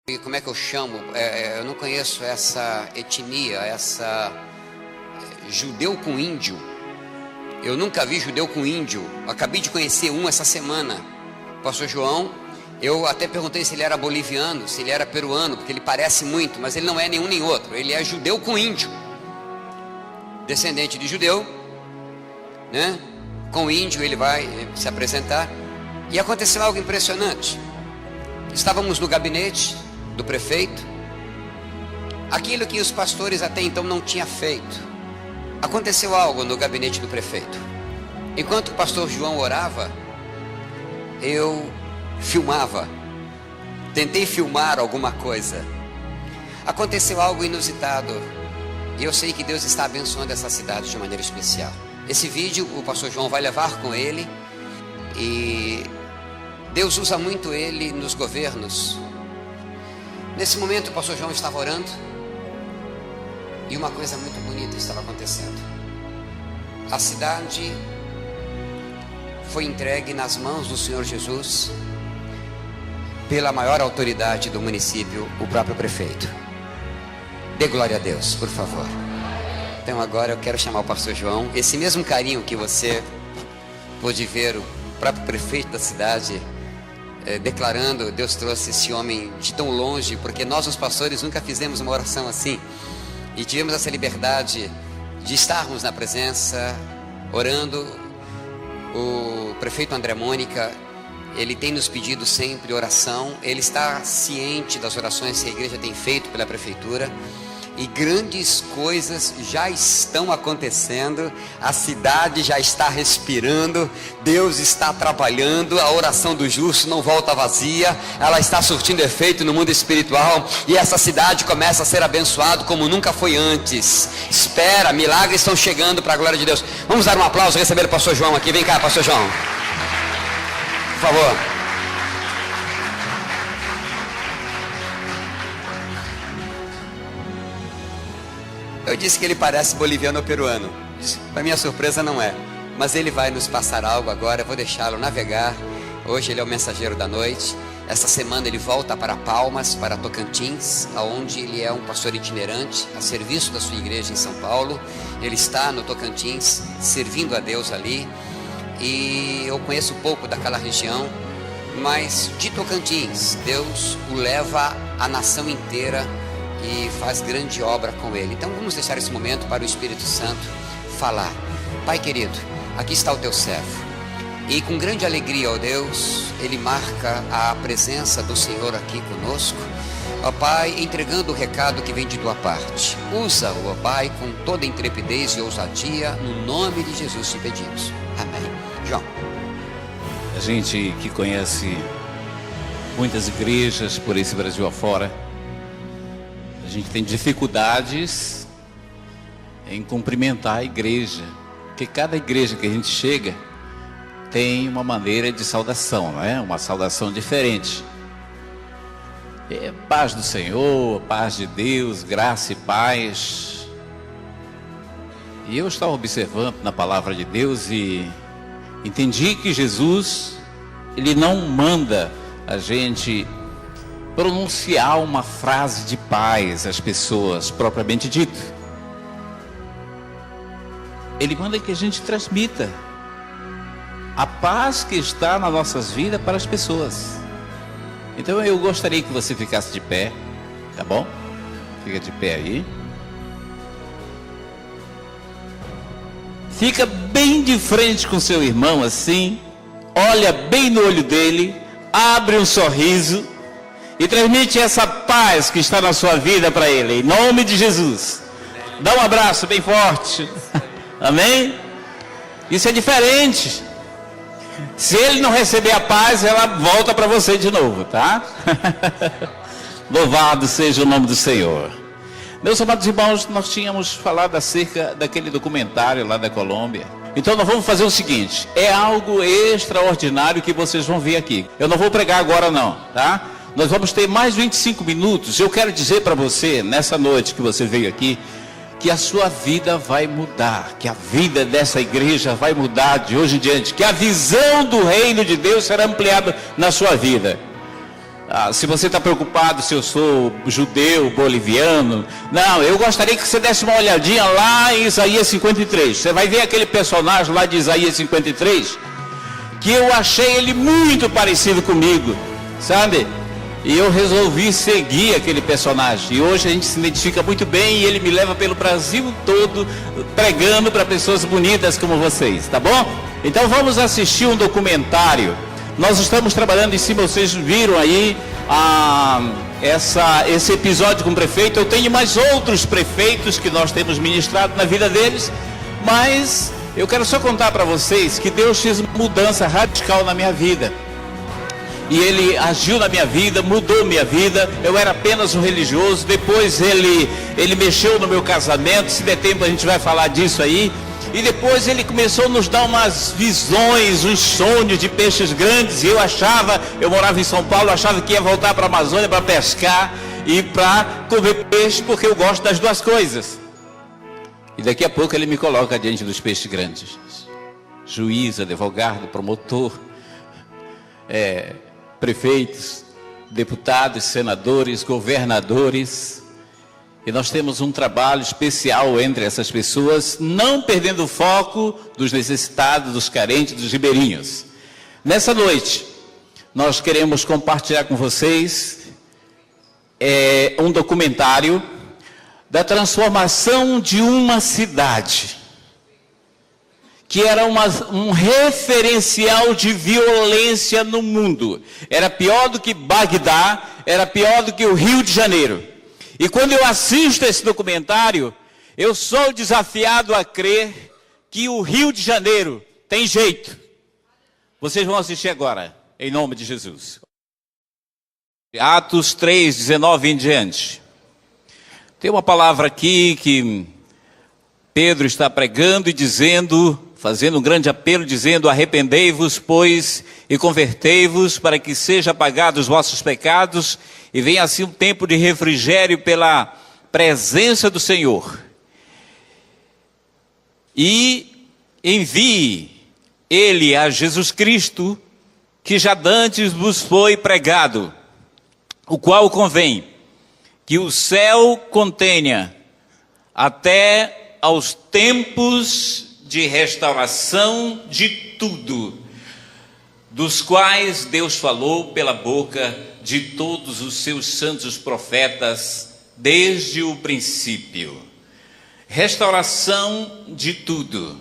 E como é que eu chamo? Eu não conheço essa etnia, judeu com índio. Eu nunca vi judeu com índio. Acabei de conhecer um essa semana. Pastor João, eu até perguntei se ele era boliviano, se ele era peruano, porque ele parece muito, mas ele não é nenhum nem outro. Ele é judeu com índio. Descendente de judeu, né? Com índio ele vai se apresentar. E aconteceu algo impressionante. Estávamos no gabinete do prefeito, aquilo que os pastores até então não tinham feito. Aconteceu algo no gabinete do prefeito. Enquanto o pastor João orava, eu filmava, tentei filmar alguma coisa. Aconteceu algo inusitado, e eu sei que Deus está abençoando essa cidade de maneira especial. Esse vídeo o pastor João vai levar com ele, e Deus usa muito ele nos governos. Nesse momento o pastor João estava orando e uma coisa muito bonita estava acontecendo. A cidade foi entregue nas mãos do Senhor Jesus pela maior autoridade do município, o próprio prefeito. Dê glória a Deus, por favor. Então agora eu quero chamar o pastor João. Esse mesmo carinho que você pôde ver o próprio prefeito da cidade declarando, Deus trouxe esse homem de tão longe, porque nós os pastores nunca fizemos uma oração assim, e tivemos essa liberdade de estarmos na presença, orando. O prefeito André Mônica, ele tem nos pedido sempre oração, ele está ciente das orações que a igreja tem feito pela prefeitura, e grandes coisas já estão acontecendo, a cidade já está respirando, Deus está trabalhando, a oração do justo não volta vazia, ela está surtindo efeito no mundo espiritual, e essa cidade começa a ser abençoada como nunca foi antes. Espera, milagres estão chegando para a glória de Deus. Vamos dar um aplauso, receber o pastor João aqui. Vem cá, pastor João, por favor. Eu disse que ele parece boliviano ou peruano. Para minha surpresa não é. Mas ele vai nos passar algo agora. Eu vou deixá-lo navegar. Hoje ele é o mensageiro da noite. Essa semana ele volta para Palmas, para Tocantins, onde ele é um pastor itinerante, a serviço da sua igreja em São Paulo. Ele está no Tocantins, servindo a Deus ali. E eu conheço pouco daquela região, mas de Tocantins, Deus o leva à nação inteira e faz grande obra com ele. Então vamos deixar esse momento para o Espírito Santo falar. Pai querido, aqui está o teu servo, e com grande alegria, ó Deus, ele marca a presença do Senhor aqui conosco, ó Pai, entregando o recado que vem de tua parte. Usa-o, ó Pai, com toda intrepidez e ousadia, no nome de Jesus te pedimos, amém. João. A gente que conhece muitas igrejas por esse Brasil afora, a gente tem dificuldades em cumprimentar a igreja, porque cada igreja que a gente chega tem uma maneira de saudação, não é? Uma saudação diferente. Paz do Senhor, paz de Deus, graça e paz. E eu estava observando na palavra de Deus e entendi que Jesus, ele não manda a gente pronunciar uma frase de paz às pessoas, propriamente dito. Ele manda que a gente transmita a paz que está nas nossas vidas para as pessoas. Então eu gostaria que você ficasse de pé, tá bom? Fica de pé aí. Fica bem de frente com seu irmão assim, olha bem no olho dele, abre um sorriso e transmite essa paz que está na sua vida para ele, em nome de Jesus. Dá um abraço bem forte. Amém? Isso é diferente. Se ele não receber a paz, ela volta para você de novo, tá? Louvado seja o nome do Senhor. Meus amados irmãos, nós tínhamos falado acerca daquele documentário lá da Colômbia. Então nós vamos fazer o seguinte, é algo extraordinário que vocês vão ver aqui. Eu não vou pregar agora não, tá? Nós vamos ter mais 25 minutos. Eu quero dizer para você, nessa noite que você veio aqui, que a sua vida vai mudar, que a vida dessa igreja vai mudar de hoje em diante, que a visão do reino de Deus será ampliada na sua vida. se você está preocupado se eu sou judeu, boliviano. Não, eu gostaria que você desse uma olhadinha lá em Isaías 53. Você vai ver aquele personagem lá de Isaías 53, que eu achei ele muito parecido comigo, sabe? E eu resolvi seguir aquele personagem. E hoje a gente se identifica muito bem e ele me leva pelo Brasil todo, pregando para pessoas bonitas como vocês, tá bom? Então vamos assistir um documentário. Nós estamos trabalhando em cima, vocês viram aí esse episódio com o prefeito. Eu tenho mais outros prefeitos que nós temos ministrado na vida deles, mas eu quero só contar para vocês que Deus fez uma mudança radical na minha vida. E Ele agiu na minha vida, mudou minha vida. Eu era apenas um religioso, depois Ele mexeu no meu casamento. Se der tempo a gente vai falar disso aí. E depois Ele começou a nos dar umas visões, uns sonhos de peixes grandes. E eu morava em São Paulo, achava que ia voltar para a Amazônia para pescar e para comer peixe, porque eu gosto das duas coisas. E daqui a pouco Ele me coloca diante dos peixes grandes. Juiz, advogado, promotor, prefeitos, deputados, senadores, governadores. E nós temos um trabalho especial entre essas pessoas, não perdendo o foco dos necessitados, dos carentes, dos ribeirinhos. Nessa noite, nós queremos compartilhar com vocês um documentário da transformação de uma cidade, que era um referencial de violência no mundo. Era pior do que Bagdá, era pior do que o Rio de Janeiro. E quando eu assisto esse documentário, eu sou desafiado a crer que o Rio de Janeiro tem jeito. Vocês vão assistir agora, em nome de Jesus. Atos 3, 19 em diante. Tem uma palavra aqui que Pedro está pregando e dizendo, fazendo um grande apelo, dizendo: arrependei-vos, pois, e convertei-vos, para que sejam apagados os vossos pecados, e venha assim um tempo de refrigério pela presença do Senhor. E envie Ele a Jesus Cristo, que já dantes vos foi pregado, o qual convém que o céu contenha até aos tempos de restauração de tudo, dos quais Deus falou pela boca de todos os seus santos profetas desde o princípio. Restauração de tudo.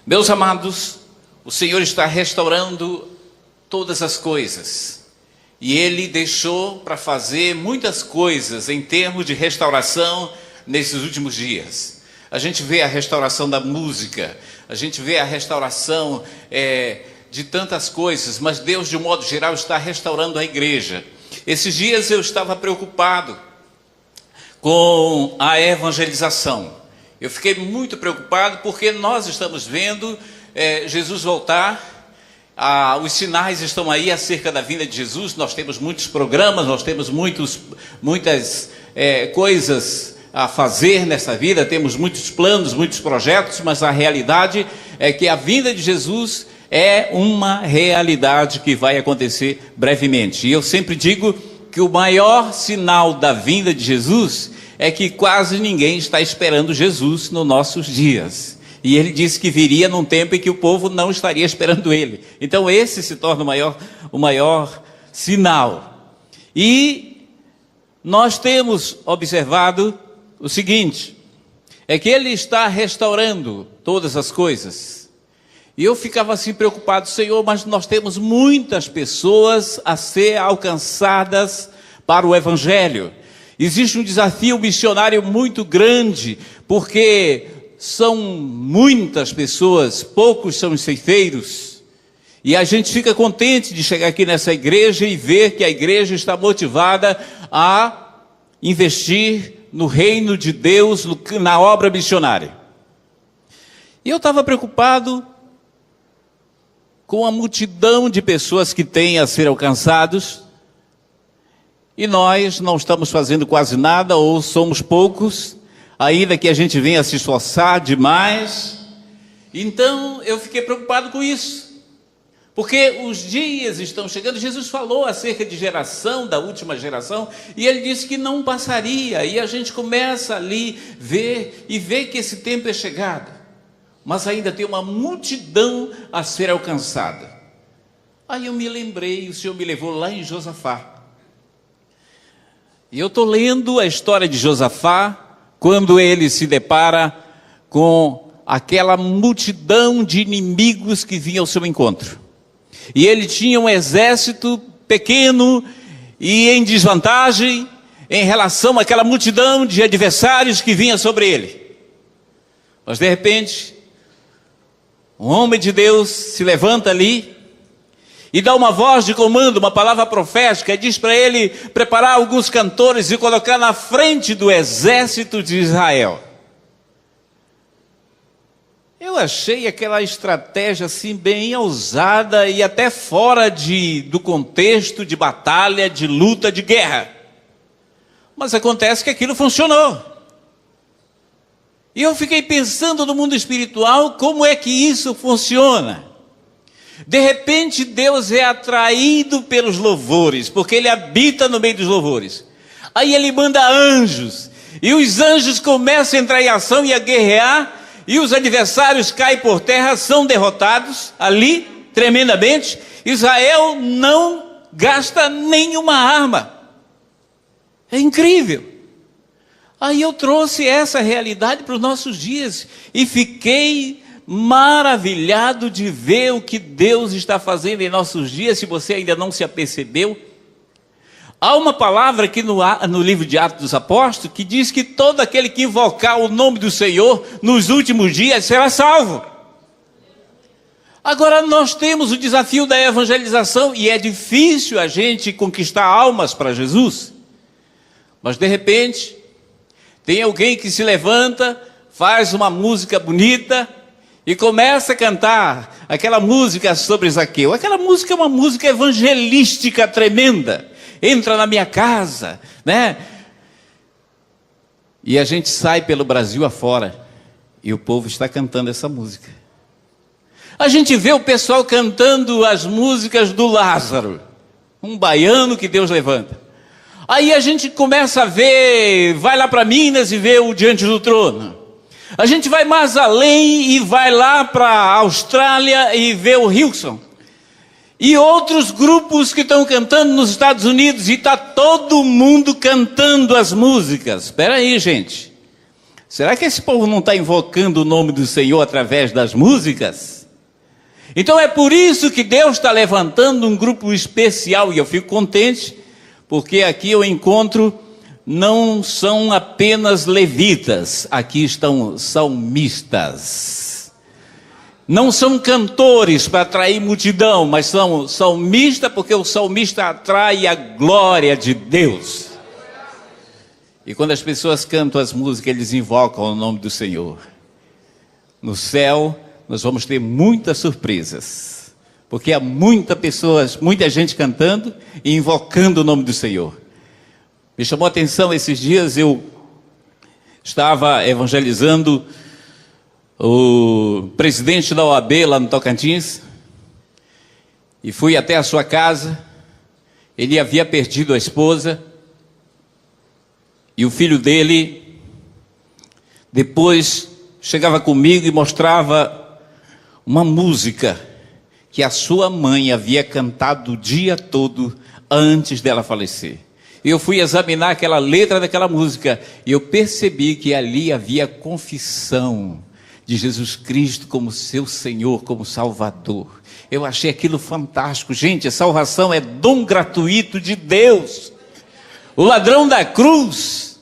Meus amados, o Senhor está restaurando todas as coisas. E Ele deixou para fazer muitas coisas em termos de restauração nesses últimos dias. A gente vê a restauração da música, a gente vê a restauração de tantas coisas, mas Deus, de um modo geral, está restaurando a igreja. Esses dias eu estava preocupado com a evangelização. Eu fiquei muito preocupado porque nós estamos vendo Jesus voltar. Os sinais estão aí acerca da vinda de Jesus. Nós temos muitos programas, nós temos muitas coisas a fazer nessa vida, temos muitos planos, muitos projetos, mas a realidade é que a vinda de Jesus é uma realidade que vai acontecer brevemente. E eu sempre digo que o maior sinal da vinda de Jesus é que quase ninguém está esperando Jesus nos nossos dias. E Ele disse que viria num tempo em que o povo não estaria esperando Ele. Então esse se torna o maior sinal. E nós temos observado o seguinte, é que Ele está restaurando todas as coisas. E eu ficava assim preocupado: Senhor, mas nós temos muitas pessoas a ser alcançadas para o Evangelho. Existe um desafio missionário muito grande, porque são muitas pessoas, poucos são os ceifeiros. E a gente fica contente de chegar aqui nessa igreja e ver que a igreja está motivada a investir no reino de Deus, na obra missionária. E eu estava preocupado com a multidão de pessoas que têm a ser alcançados, e nós não estamos fazendo quase nada, ou somos poucos, ainda que a gente venha se esforçar demais. Então eu fiquei preocupado com isso, Porque os dias estão chegando. Jesus falou acerca de geração, da última geração, e ele disse que não passaria. E a gente começa ali ver que esse tempo é chegado. Mas ainda tem uma multidão a ser alcançada. Aí eu me lembrei, o Senhor me levou lá em Josafá. E eu estou lendo a história de Josafá, quando ele se depara com aquela multidão de inimigos que vinha ao seu encontro. E ele tinha um exército pequeno e em desvantagem em relação àquela multidão de adversários que vinha sobre ele. Mas de repente, um homem de Deus se levanta ali e dá uma voz de comando, uma palavra profética, e diz para ele preparar alguns cantores e colocar na frente do exército de Israel. Eu achei aquela estratégia assim bem ousada e até fora do contexto de batalha, de luta, de guerra. Mas acontece que aquilo funcionou. E eu fiquei pensando no mundo espiritual, como é que isso funciona? De repente Deus é atraído pelos louvores, porque Ele habita no meio dos louvores. Aí Ele manda anjos, e os anjos começam a entrar em ação e a guerrear, e os adversários caem por terra, são derrotados ali, tremendamente. Israel não gasta nenhuma arma. É incrível. Aí eu trouxe essa realidade para os nossos dias e fiquei maravilhado de ver o que Deus está fazendo em nossos dias. Se você ainda não se apercebeu, há uma palavra aqui no livro de Atos dos Apóstolos que diz que todo aquele que invocar o nome do Senhor nos últimos dias será salvo. Agora nós temos o desafio da evangelização e é difícil a gente conquistar almas para Jesus. Mas de repente tem alguém que se levanta, faz uma música bonita e começa a cantar aquela música sobre Zaqueu. Aquela música é uma música evangelística tremenda. Entra na minha casa, né? E a gente sai pelo Brasil afora e o povo está cantando essa música. A gente vê o pessoal cantando as músicas do Lázaro, um baiano que Deus levanta. Aí a gente começa a ver, vai lá para Minas e vê o Diante do Trono. A gente vai mais além e vai lá para a Austrália e vê o Hilson. E outros grupos que estão cantando nos Estados Unidos, e está todo mundo cantando as músicas. Espera aí, gente. Será que esse povo não está invocando o nome do Senhor através das músicas? Então é por isso que Deus está levantando um grupo especial, e eu fico contente, porque aqui eu encontro, não são apenas levitas, aqui estão salmistas. Não são cantores para atrair multidão, mas são salmistas, porque o salmista atrai a glória de Deus. E quando as pessoas cantam as músicas, eles invocam o nome do Senhor. No céu, nós vamos ter muitas surpresas, porque há muita gente cantando e invocando o nome do Senhor. Me chamou a atenção esses dias, eu estava evangelizando o presidente da OAB lá no Tocantins, e fui até a sua casa. Ele havia perdido a esposa, e o filho dele depois chegava comigo e mostrava uma música que a sua mãe havia cantado o dia todo antes dela falecer. Eu fui examinar aquela letra daquela música e eu percebi que ali havia confissão de Jesus Cristo como seu Senhor, como Salvador. Eu achei aquilo fantástico. Gente, a salvação é dom gratuito de Deus. O ladrão da cruz,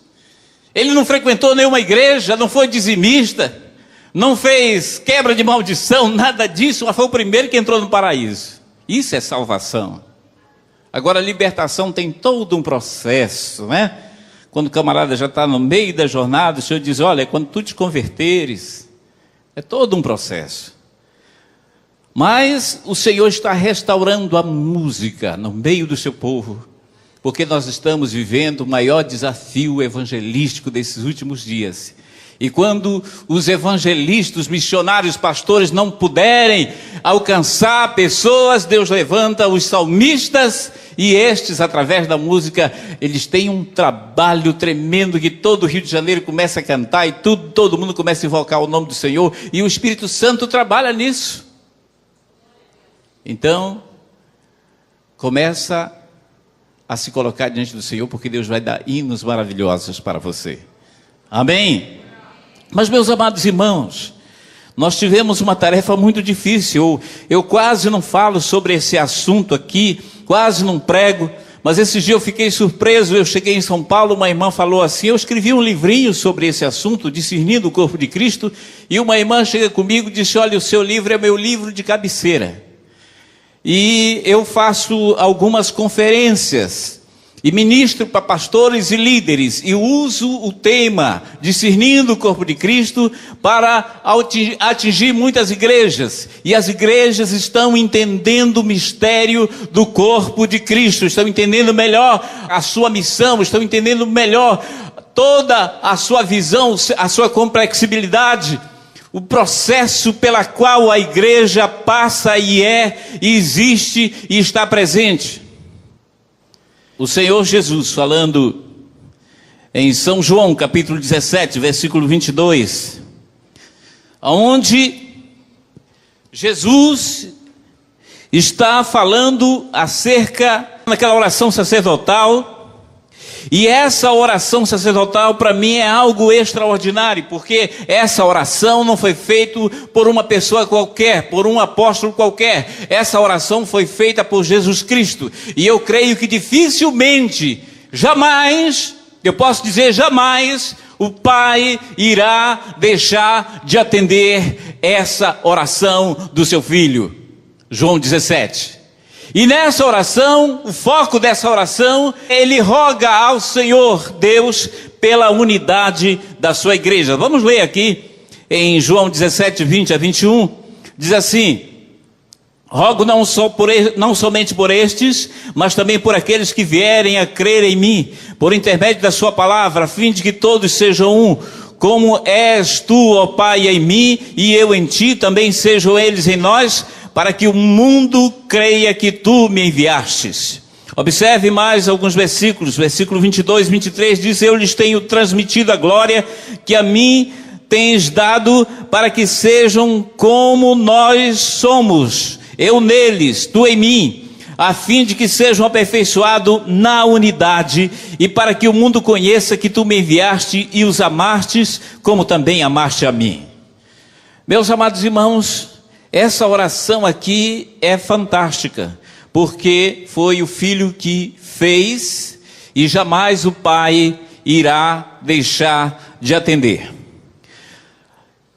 ele não frequentou nenhuma igreja, não foi dizimista, não fez quebra de maldição, nada disso, mas foi o primeiro que entrou no paraíso. Isso é salvação. Agora, a libertação tem todo um processo, né? Quando o camarada já está no meio da jornada, o Senhor diz, olha, quando tu te converteres, é todo um processo. Mas o Senhor está restaurando a música no meio do seu povo, porque nós estamos vivendo o maior desafio evangelístico desses últimos dias. E quando os evangelistas, os missionários, pastores não puderem alcançar pessoas, Deus levanta os salmistas, e estes, através da música, eles têm um trabalho tremendo, que todo o Rio de Janeiro começa a cantar, e todo mundo começa a invocar o nome do Senhor, e o Espírito Santo trabalha nisso. Então, começa a se colocar diante do Senhor, porque Deus vai dar hinos maravilhosos para você. Amém? Mas, meus amados irmãos, nós tivemos uma tarefa muito difícil. Eu quase não falo sobre esse assunto aqui, quase não prego, mas esse dia eu fiquei surpreso. Eu cheguei em São Paulo, uma irmã falou assim, eu escrevi um livrinho sobre esse assunto, discernindo o corpo de Cristo, e uma irmã chega comigo e disse, olha, o seu livro é meu livro de cabeceira. E eu faço algumas conferências e ministro para pastores e líderes, e uso o tema discernindo o corpo de Cristo para atingir muitas igrejas, e as igrejas estão entendendo o mistério do corpo de Cristo, estão entendendo melhor a sua missão, estão entendendo melhor toda a sua visão, a sua complexibilidade, o processo pela qual a igreja passa e existe e está presente. O Senhor Jesus, falando em São João, capítulo 17, versículo 22, onde Jesus está falando acerca daquela oração sacerdotal, e essa oração sacerdotal para mim é algo extraordinário, porque essa oração não foi feita por uma pessoa qualquer, por um apóstolo qualquer. Essa oração foi feita por Jesus Cristo, e eu creio que dificilmente, jamais, eu posso dizer jamais, o Pai irá deixar de atender essa oração do seu Filho. João 17. E nessa oração, o foco dessa oração, ele roga ao Senhor Deus pela unidade da sua igreja. Vamos ler aqui em João 17, 20 a 21, diz assim, rogo não somente por estes, mas também por aqueles que vierem a crer em mim, por intermédio da sua palavra, a fim de que todos sejam um, como és tu, ó Pai, em mim, e eu em ti, também sejam eles em nós, para que o mundo creia que tu me enviastes. Observe mais alguns versículos, versículo 22, 23, diz, eu lhes tenho transmitido a glória que a mim tens dado, para que sejam como nós somos, eu neles, tu em mim, a fim de que sejam aperfeiçoados na unidade, e para que o mundo conheça que tu me enviaste e os amastes, como também amaste a mim. Meus amados irmãos, essa oração aqui é fantástica, porque foi o Filho que fez, e jamais o Pai irá deixar de atender.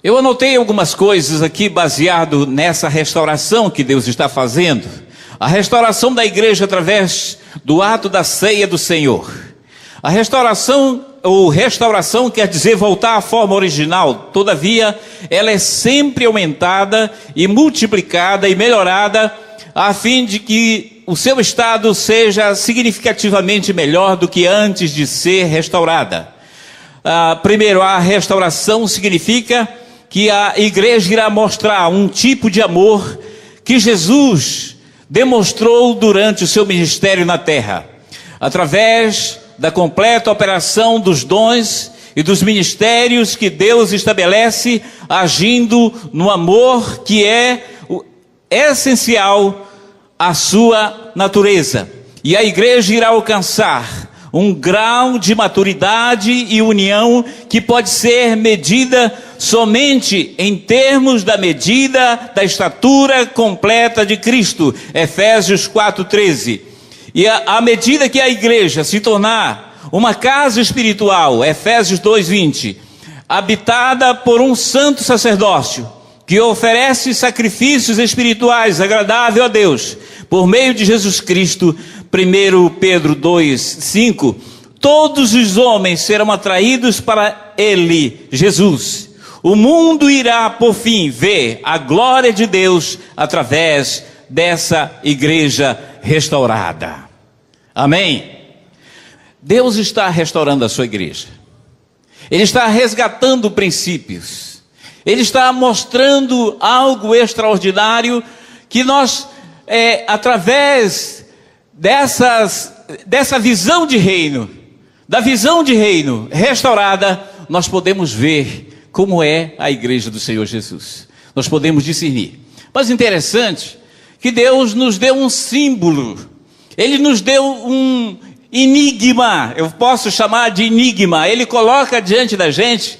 Eu anotei algumas coisas aqui baseado nessa restauração que Deus está fazendo. A restauração da igreja através do ato da ceia do Senhor. A restauração quer dizer voltar à forma original, todavia ela é sempre aumentada e multiplicada e melhorada, a fim de que o seu estado seja significativamente melhor do que antes de ser restaurada. Primeiro, a restauração significa que a igreja irá mostrar um tipo de amor que Jesus demonstrou durante o seu ministério na terra, através da completa operação dos dons e dos ministérios que Deus estabelece, agindo no amor que é essencial à sua natureza. E a igreja irá alcançar um grau de maturidade e união que pode ser medida somente em termos da medida da estatura completa de Cristo. Efésios 4:13. E à medida que a igreja se tornar uma casa espiritual, Efésios 2:20, habitada por um santo sacerdócio, que oferece sacrifícios espirituais agradáveis a Deus, por meio de Jesus Cristo, 1 Pedro 2:5, todos os homens serão atraídos para Ele, Jesus. O mundo irá, por fim, ver a glória de Deus através dessa igreja restaurada. Amém? Deus está restaurando a sua igreja. Ele está resgatando princípios. Ele está mostrando algo extraordinário que nós, através dessa visão de reino, da visão de reino restaurada, nós podemos ver como é a igreja do Senhor Jesus. Nós podemos discernir. Mas interessante que Deus nos deu um símbolo. Ele nos deu um enigma. Eu posso chamar de enigma. Ele coloca diante da gente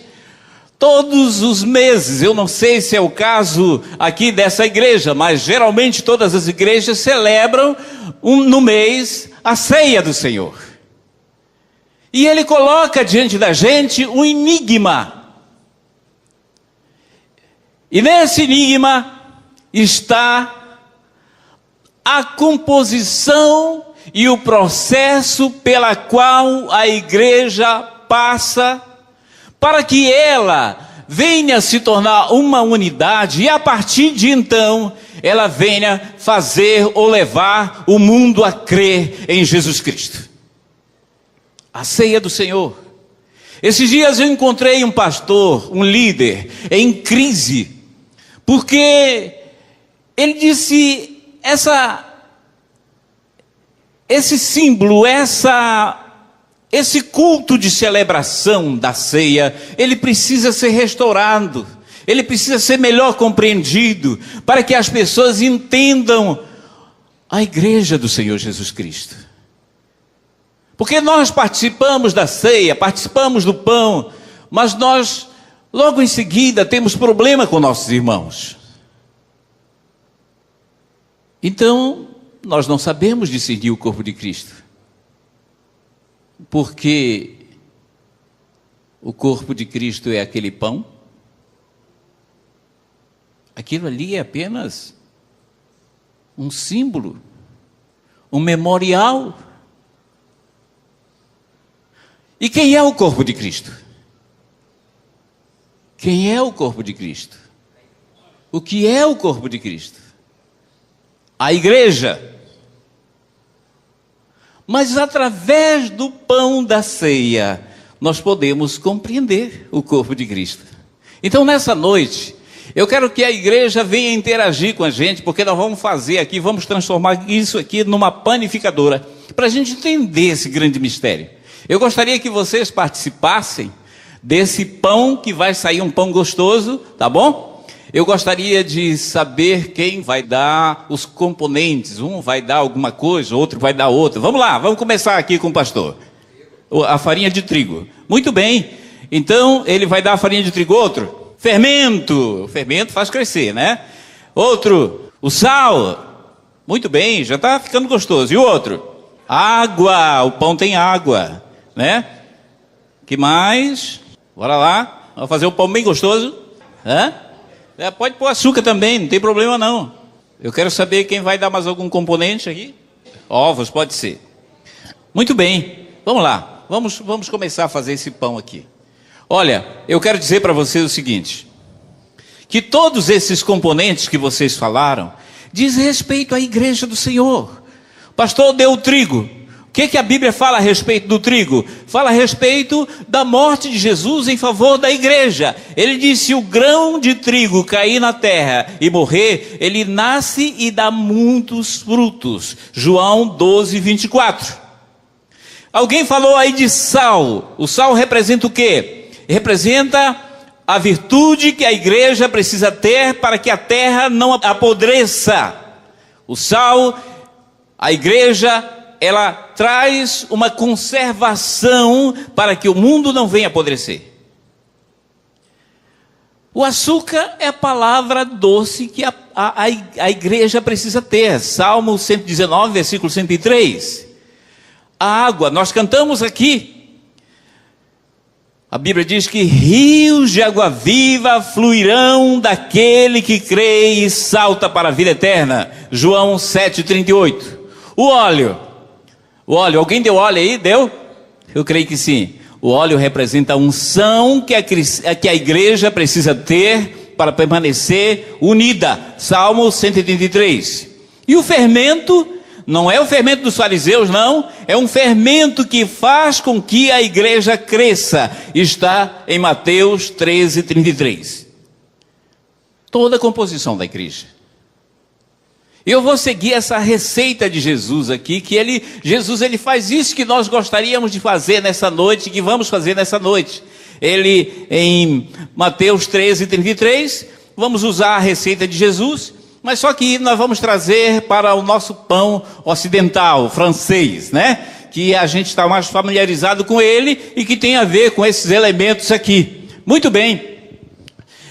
todos os meses. Eu não sei se é o caso aqui dessa igreja, mas geralmente todas as igrejas celebram no mês a ceia do Senhor. E ele coloca diante da gente um enigma. E nesse enigma está a composição e o processo pela qual a igreja passa para que ela venha se tornar uma unidade e a partir de então ela venha fazer ou levar o mundo a crer em Jesus Cristo. A ceia do Senhor. Esses dias eu encontrei um pastor, um líder em crise, porque ele disse esse símbolo, esse culto de celebração da ceia, ele precisa ser restaurado, ele precisa ser melhor compreendido, para que as pessoas entendam a igreja do Senhor Jesus Cristo. Porque nós participamos da ceia, participamos do pão, mas nós, logo em seguida, temos problema com nossos irmãos. Então, nós não sabemos discernir o corpo de Cristo. Porque o corpo de Cristo é aquele pão. Aquilo ali é apenas um símbolo, um memorial. E quem é o corpo de Cristo? Quem é o corpo de Cristo? O que é o corpo de Cristo? A igreja. Mas através do pão da ceia, nós podemos compreender o corpo de Cristo. Então nessa noite, eu quero que a igreja venha interagir com a gente, porque nós vamos fazer aqui, vamos transformar isso aqui numa panificadora, para a gente entender esse grande mistério. Eu gostaria que vocês participassem desse pão, que vai sair um pão gostoso, tá bom? Eu gostaria de saber quem vai dar os componentes. Um vai dar alguma coisa, outro vai dar outra. Vamos lá, vamos começar aqui com o pastor. A farinha de trigo. Muito bem. Então, ele vai dar a farinha de trigo. Outro, fermento. O fermento faz crescer, né? Outro, o sal. Muito bem, já está ficando gostoso. E o outro? Água. O pão tem água, né? Que mais? Bora lá. Vamos fazer um pão bem gostoso. Pode pôr açúcar também, não tem problema não. Eu quero saber quem vai dar mais algum componente aqui. Ovos, pode ser. Muito bem, vamos lá. Vamos começar a fazer esse pão aqui. Olha, eu quero dizer para vocês o seguinte. Que todos esses componentes que vocês falaram, diz respeito à igreja do Senhor. O pastor deu o trigo. O que a Bíblia fala a respeito do trigo? Fala a respeito da morte de Jesus em favor da igreja. Ele disse: o grão de trigo cair na terra e morrer, ele nasce e dá muitos frutos. João 12, 24. Alguém falou aí de sal. O sal representa o quê? Representa a virtude que a igreja precisa ter para que a terra não apodreça. O sal, a igreja, ela traz uma conservação para que o mundo não venha apodrecer. O açúcar é a palavra doce que a igreja precisa ter. Salmo 119, versículo 103. A água, nós cantamos aqui. A Bíblia diz que rios de água viva fluirão daquele que crê e salta para a vida eterna. João 7,38. O óleo, alguém deu óleo aí? Deu? Eu creio que sim. O óleo representa a unção que a igreja precisa ter para permanecer unida. Salmo 183. E o fermento Não é o fermento dos fariseus, não. É um fermento que faz com que a igreja cresça. Está em Mateus 13:33. Toda a composição da igreja. Eu vou seguir essa receita de Jesus aqui, que Jesus faz isso que nós gostaríamos de fazer nessa noite, que vamos fazer nessa noite. Ele, em Mateus 13:33, vamos usar a receita de Jesus, mas só que nós vamos trazer para o nosso pão ocidental, francês, né? Que a gente está mais familiarizado com ele e que tem a ver com esses elementos aqui. Muito bem.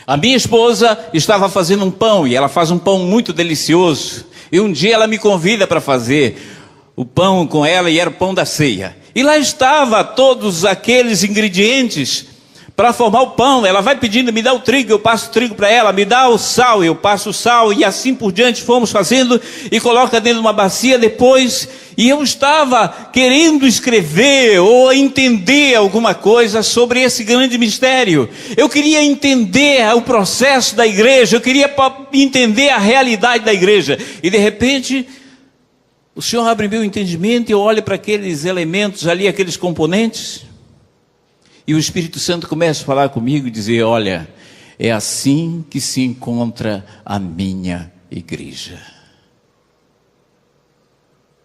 A minha esposa estava fazendo um pão, e ela faz um pão muito delicioso. E um dia ela me convida para fazer o pão com ela, e era o pão da ceia. E lá estava todos aqueles ingredientes para formar o pão. Ela vai pedindo, me dá o trigo, eu passo o trigo para ela, me dá o sal, eu passo o sal, e assim por diante fomos fazendo, e coloca dentro de uma bacia depois. E eu estava querendo escrever ou entender alguma coisa sobre esse grande mistério. Eu queria entender o processo da igreja, eu queria entender a realidade da igreja. E de repente, o Senhor abre meu entendimento e eu olho para aqueles elementos ali, aqueles componentes. E o Espírito Santo começa a falar comigo e dizer: olha, é assim que se encontra a minha igreja.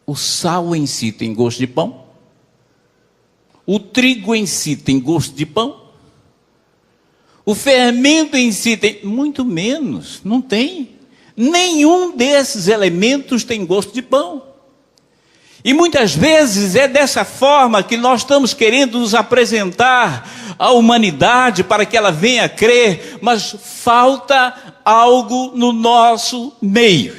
O sal em si tem gosto de pão. O trigo em si tem gosto de pão. O fermento em si tem muito menos, não tem. Nenhum desses elementos tem gosto de pão. E muitas vezes é dessa forma que nós estamos querendo nos apresentar à humanidade para que ela venha a crer, mas falta algo no nosso meio.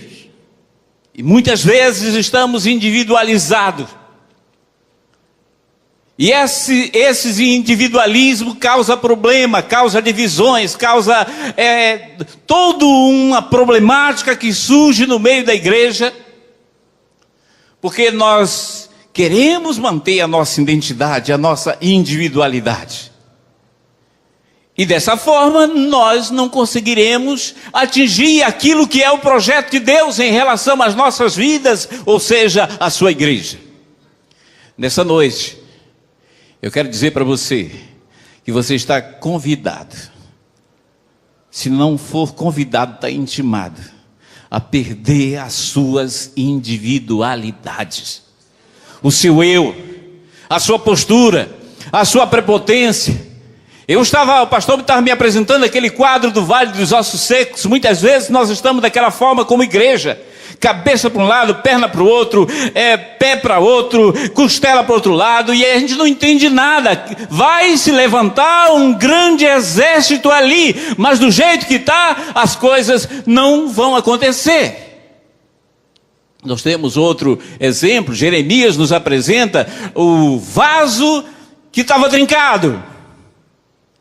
E muitas vezes estamos individualizados. E esses individualismo causa problema, causa divisões, causa toda uma problemática que surge no meio da igreja. Porque nós queremos manter a nossa identidade, a nossa individualidade. E dessa forma nós não conseguiremos atingir aquilo que é o projeto de Deus em relação às nossas vidas, ou seja, a sua igreja. Nessa noite, eu quero dizer para você que você está convidado. Se não for convidado, está intimado a perder as suas individualidades, o seu eu, a sua postura, a sua prepotência. O pastor estava me apresentando aquele quadro do Vale dos Ossos Secos. Muitas vezes nós estamos daquela forma como igreja: cabeça para um lado, perna para o outro, pé para outro, costela para o outro lado, e a gente não entende nada. Vai se levantar um grande exército ali, mas do jeito que está, as coisas não vão acontecer. Nós temos outro exemplo. Jeremias nos apresenta o vaso que estava trincado,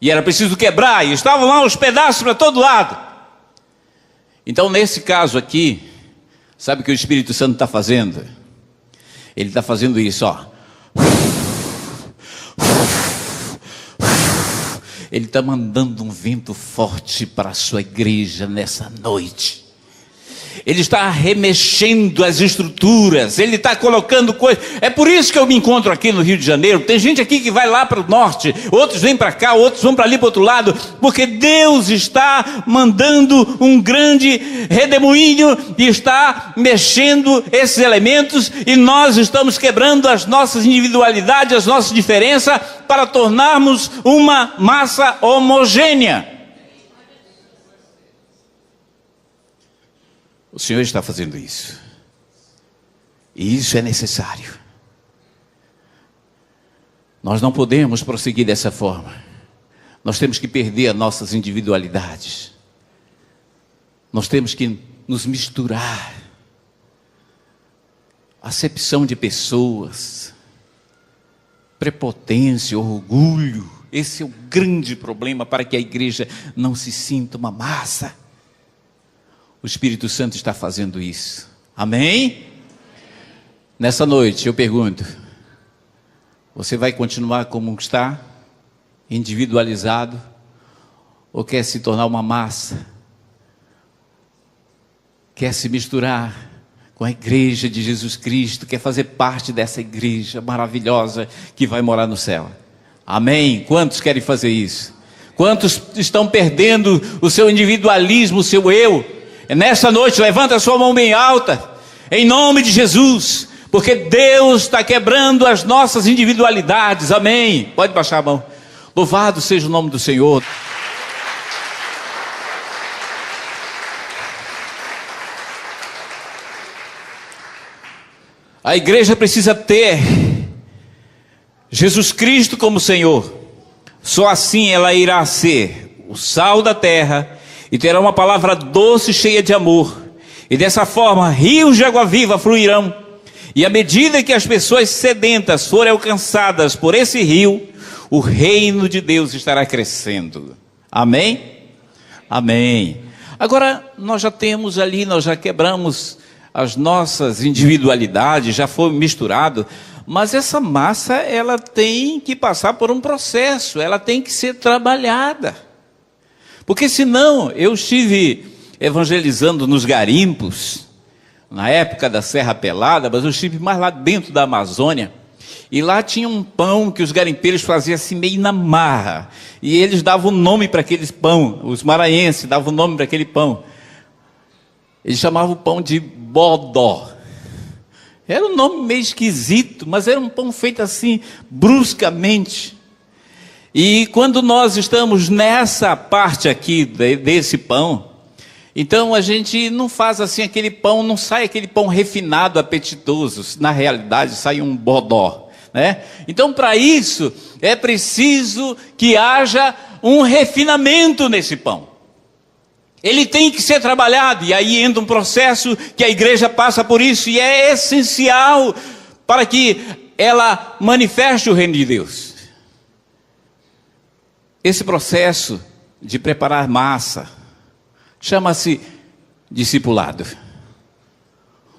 e era preciso quebrar, e estavam lá os pedaços para todo lado. Então, nesse caso aqui, sabe o que o Espírito Santo está fazendo? Ele está fazendo isso, ó. Ele está mandando um vento forte para a sua igreja nessa noite. Ele está remexendo as estruturas, ele está colocando coisas. É por isso que eu me encontro aqui no Rio de Janeiro. Tem gente aqui que vai lá para o norte, outros vêm para cá, outros vão para ali para o outro lado, porque Deus está mandando um grande redemoinho e está mexendo esses elementos, e nós estamos quebrando as nossas individualidades, as nossas diferenças, para tornarmos uma massa homogênea. O Senhor está fazendo isso. E isso é necessário. Nós não podemos prosseguir dessa forma. Nós temos que perder as nossas individualidades. Nós temos que nos misturar. Acepção de pessoas, prepotência, orgulho. Esse é o grande problema para que a igreja não se sinta uma massa. O Espírito Santo está fazendo isso. Amém? Nessa noite eu pergunto: você vai continuar como está? Individualizado? Ou quer se tornar uma massa? Quer se misturar com a igreja de Jesus Cristo, quer fazer parte dessa igreja maravilhosa que vai morar no céu. Amém? Quantos querem fazer isso? Quantos estão perdendo o seu individualismo, o seu eu? Nessa noite, levanta a sua mão bem alta, em nome de Jesus, porque Deus está quebrando as nossas individualidades. Amém? Pode baixar a mão. Louvado seja o nome do Senhor. A igreja precisa ter Jesus Cristo como Senhor. Só assim ela irá ser o sal da terra e terá uma palavra doce, cheia de amor. E dessa forma, rios de água viva fluirão. E à medida que as pessoas sedentas forem alcançadas por esse rio, o reino de Deus estará crescendo. Amém? Amém. Agora, nós já temos ali, nós já quebramos as nossas individualidades, já foi misturado, mas essa massa, ela tem que passar por um processo, ela tem que ser trabalhada, porque senão, eu estive evangelizando nos garimpos, na época da Serra Pelada, mas eu estive mais lá dentro da Amazônia, e lá tinha um pão que os garimpeiros faziam assim meio na marra, e eles davam nome para aquele pão, os maranhenses davam nome para aquele pão. Eles chamavam o pão de bodó. Era um nome meio esquisito, mas era um pão feito assim, bruscamente. E quando nós estamos nessa parte aqui desse pão, então a gente não faz assim aquele pão, não sai aquele pão refinado, apetitoso. Na realidade sai um bodó, né? Então para isso é preciso que haja um refinamento nesse pão. Ele tem que ser trabalhado, e aí entra um processo que a igreja passa por isso, e é essencial para que ela manifeste o reino de Deus. Esse processo de preparar massa chama-se discipulado.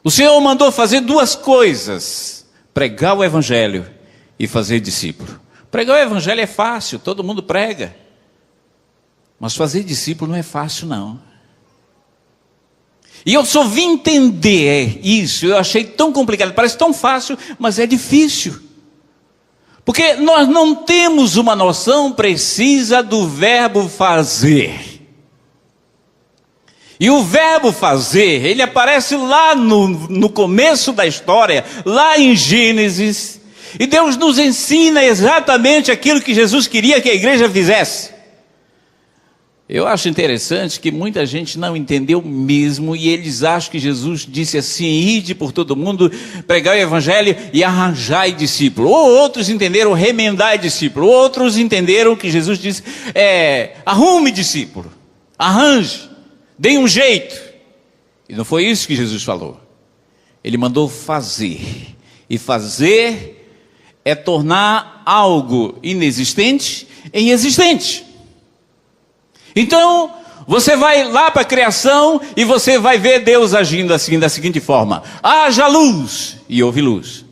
O Senhor mandou fazer duas coisas: pregar o evangelho e fazer discípulo. Pregar o evangelho é fácil, todo mundo prega. Mas fazer discípulo não é fácil, não. E eu só vim entender isso, eu achei tão complicado, parece tão fácil, mas é difícil. Porque nós não temos uma noção precisa do verbo fazer. E o verbo fazer, ele aparece lá no começo da história, lá em Gênesis. E Deus nos ensina exatamente aquilo que Jesus queria que a igreja fizesse. Eu acho interessante que muita gente não entendeu mesmo, e eles acham que Jesus disse assim: ide por todo mundo, pregai o evangelho e arranjai discípulo. Ou outros entenderam remendai discípulo, outros entenderam que Jesus disse arrume discípulo, arranje, dê um jeito. E não foi isso que Jesus falou. Ele mandou fazer, e fazer é tornar algo inexistente em existente. Então, você vai lá para a criação e você vai ver Deus agindo assim, da seguinte forma: haja luz, e houve luz.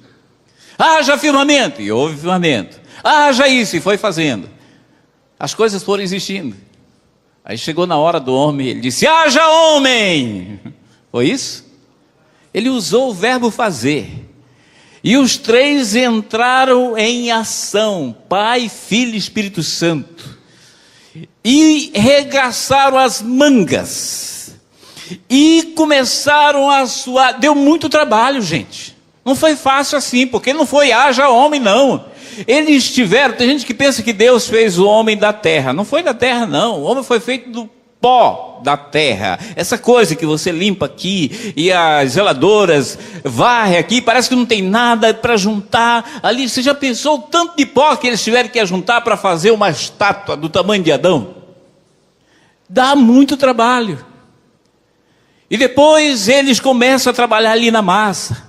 Haja firmamento, e houve firmamento. Haja isso, e foi fazendo. As coisas foram existindo. Aí chegou na hora do homem, ele disse: haja homem. Foi isso? Ele usou o verbo fazer. E os três entraram em ação: Pai, Filho e Espírito Santo. E regaçaram as mangas, e começaram a suar. Deu muito trabalho, gente. Não foi fácil assim, porque não foi haja homem, não. Eles tiveram, tem gente que pensa que Deus fez o homem da terra. Não foi da terra, não. O homem foi feito do pó da terra. Essa coisa que você limpa aqui, e as zeladoras varre aqui, parece que não tem nada para juntar ali. Você já pensou o tanto de pó que eles tiveram que juntar para fazer uma estátua do tamanho de Adão? Dá muito trabalho. E depois eles começam a trabalhar ali na massa.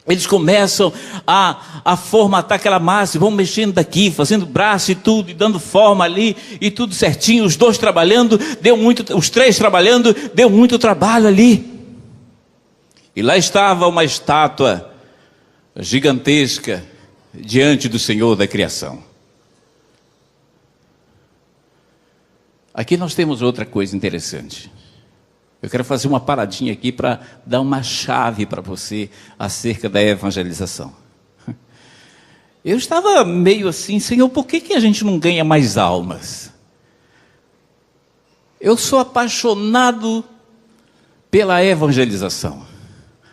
Eles começam a formatar aquela massa, vão mexendo daqui, fazendo braço e tudo, e dando forma ali, e tudo certinho, os dois trabalhando, os três trabalhando, deu muito trabalho ali. E lá estava uma estátua gigantesca diante do Senhor da criação. Aqui nós temos outra coisa interessante. Eu quero fazer uma paradinha aqui para dar uma chave para você acerca da evangelização. Eu estava meio assim, Senhor, por que a gente não ganha mais almas? Eu sou apaixonado pela evangelização,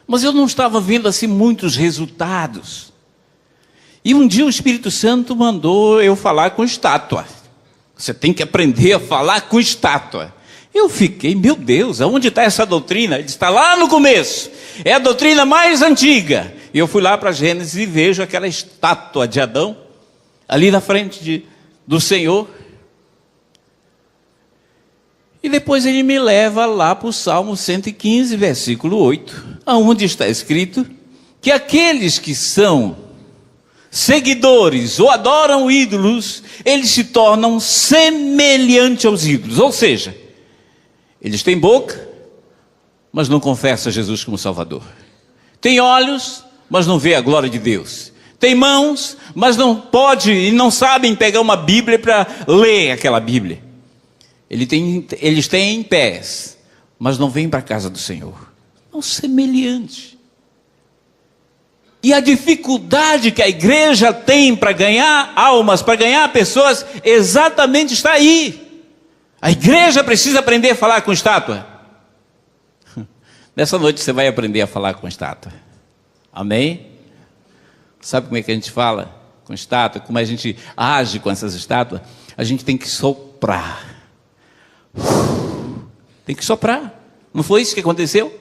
mas eu não estava vendo assim muitos resultados. E um dia o Espírito Santo mandou eu falar com estátua. Você tem que aprender a falar com estátua. Eu fiquei, meu Deus, aonde está essa doutrina? Ele está lá no começo, é a doutrina mais antiga. E eu fui lá para Gênesis e vejo aquela estátua de Adão, ali na frente do Senhor. E depois ele me leva lá para o Salmo 115, versículo 8, onde está escrito que aqueles que são seguidores ou adoram ídolos, eles se tornam semelhantes aos ídolos. Ou seja, eles têm boca, mas não confessam Jesus como Salvador. Tem olhos, mas não vê a glória de Deus. Tem mãos, mas não pode e não sabem pegar uma Bíblia para ler aquela Bíblia. Eles têm pés, mas não vêm para a casa do Senhor. Não semelhante. E a dificuldade que a igreja tem para ganhar almas, para ganhar pessoas, exatamente está aí. A igreja precisa aprender a falar com estátua. Nessa noite você vai aprender a falar com estátua. Amém? Sabe como é que a gente fala com estátua? Como a gente age com essas estátuas? A gente tem que soprar. Tem que soprar. Não foi isso que aconteceu?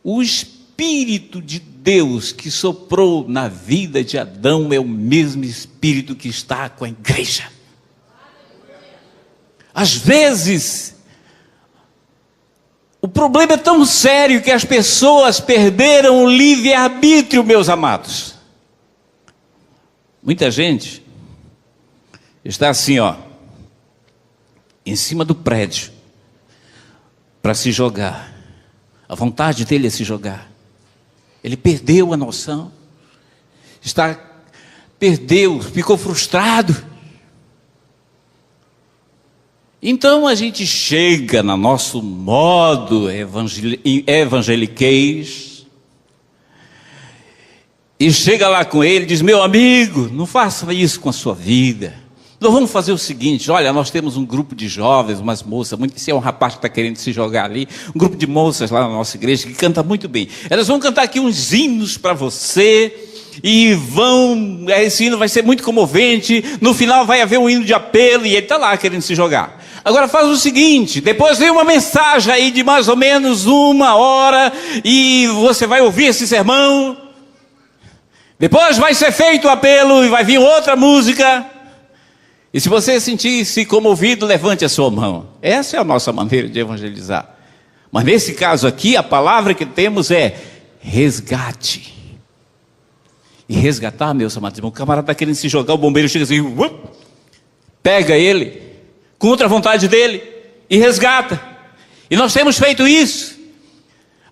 O Espírito de Deus que soprou na vida de Adão é o mesmo Espírito que está com a igreja. Às vezes, o problema é tão sério que as pessoas perderam o livre-arbítrio, meus amados. Muita gente está assim, em cima do prédio, para se jogar. A vontade dele é se jogar. Ele perdeu a noção. Perdeu, ficou frustrado. Então a gente chega no nosso modo evangeliquez e chega lá com ele e diz: meu amigo, não faça isso com a sua vida. Nós vamos fazer o seguinte, olha, nós temos um grupo de jovens, umas moças, se é um rapaz que está querendo se jogar ali, um grupo de moças lá na nossa igreja que canta muito bem. Elas vão cantar aqui uns hinos para você e esse hino vai ser muito comovente, no final vai haver um hino de apelo e ele está lá querendo se jogar. Agora faz o seguinte, depois vem uma mensagem aí de mais ou menos 1 hora e você vai ouvir esse sermão. Depois vai ser feito o apelo e vai vir outra música. E se você sentir-se comovido, levante a sua mão. Essa é a nossa maneira de evangelizar. Mas nesse caso aqui, a palavra que temos é resgate. E resgatar, meus amados irmãos, o camarada está querendo se jogar, o bombeiro chega assim, pega ele, contra a vontade dele, e resgata. E nós temos feito isso.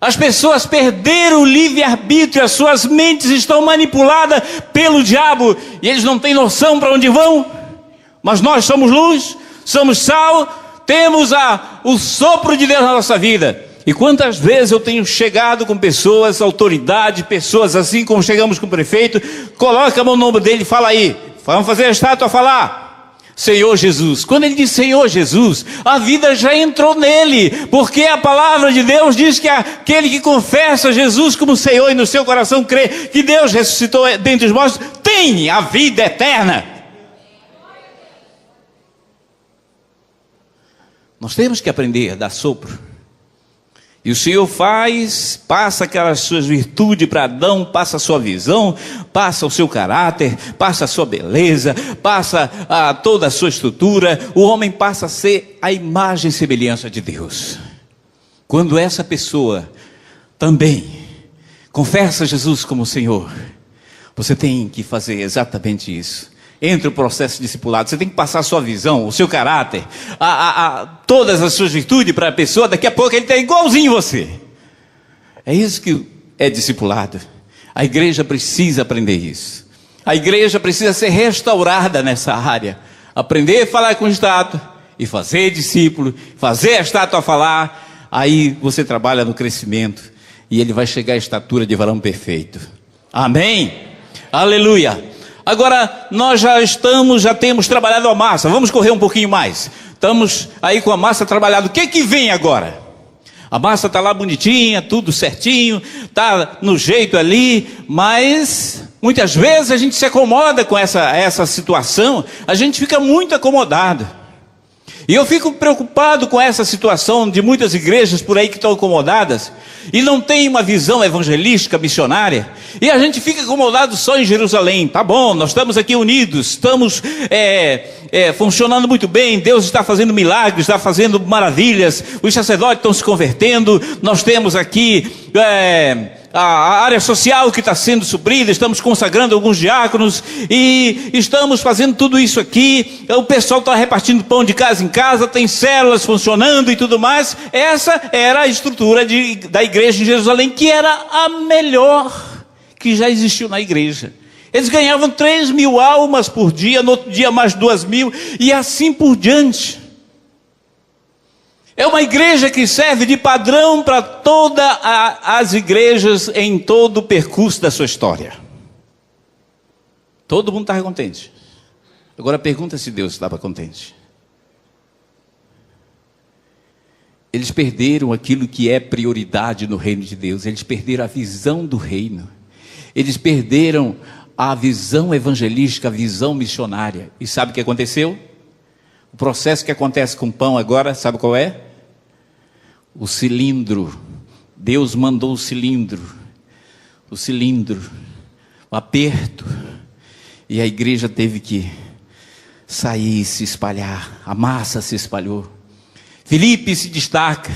As pessoas perderam o livre-arbítrio, as suas mentes estão manipuladas pelo diabo, e eles não têm noção para onde vão. Mas nós somos luz, somos sal, temos o sopro de Deus na nossa vida. E quantas vezes eu tenho chegado com pessoas, autoridade, pessoas assim como chegamos com o prefeito, coloca a mão no ombro dele e fala aí, vamos fazer a estátua falar, Senhor Jesus. Quando ele diz Senhor Jesus, a vida já entrou nele, porque a palavra de Deus diz que aquele que confessa Jesus como Senhor e no seu coração crê que Deus ressuscitou dentre os mortos, tem a vida eterna. Nós temos que aprender a dar sopro. E o Senhor passa aquelas suas virtudes para Adão, passa a sua visão, passa o seu caráter, passa a sua beleza, passa toda a sua estrutura. O homem passa a ser a imagem e semelhança de Deus. Quando essa pessoa também confessa Jesus como Senhor, você tem que fazer exatamente isso. Entre o processo discipulado, você tem que passar a sua visão, o seu caráter, todas as suas virtudes para a pessoa. Daqui a pouco ele está igualzinho você. É isso que é discipulado. A igreja precisa aprender isso. A igreja precisa ser restaurada nessa área. Aprender a falar com estátua e fazer discípulo, fazer a estátua falar. aí você trabalha no crescimento e ele vai chegar à estatura de varão perfeito. Amém? Aleluia. Agora nós já temos trabalhado a massa. Vamos correr um pouquinho mais. Estamos aí com a massa trabalhada. O que vem agora? A massa está lá bonitinha, tudo certinho, está no jeito ali, mas muitas vezes a gente se acomoda com essa situação, a gente fica muito acomodado. E eu fico preocupado com essa situação de muitas igrejas por aí que estão acomodadas e não tem uma visão evangelística, missionária, e a gente fica acomodado só em Jerusalém. Tá bom, nós estamos aqui unidos, estamos funcionando muito bem, Deus está fazendo milagres, está fazendo maravilhas, os sacerdotes estão se convertendo, nós temos aqui a área social que está sendo suprida, estamos consagrando alguns diáconos e estamos fazendo tudo isso aqui, o pessoal está repartindo pão de casa em casa, tem células funcionando e tudo mais. Essa era a estrutura da igreja em Jerusalém, que era a melhor que já existiu na igreja. Eles ganhavam 3.000 almas por dia, no outro dia mais 2.000 e assim por diante. É uma igreja que serve de padrão para todas as igrejas em todo o percurso da sua história. Todo mundo estava contente. Agora pergunta se Deus estava contente. Eles perderam aquilo que é prioridade no reino de Deus. Eles perderam a visão do reino. Eles perderam a visão evangelística, a visão missionária. E sabe o que aconteceu? O processo que acontece com o pão agora, sabe qual é? O cilindro. Deus mandou o cilindro, o aperto, e a igreja teve que sair e se espalhar. A massa se espalhou. Filipe se destaca,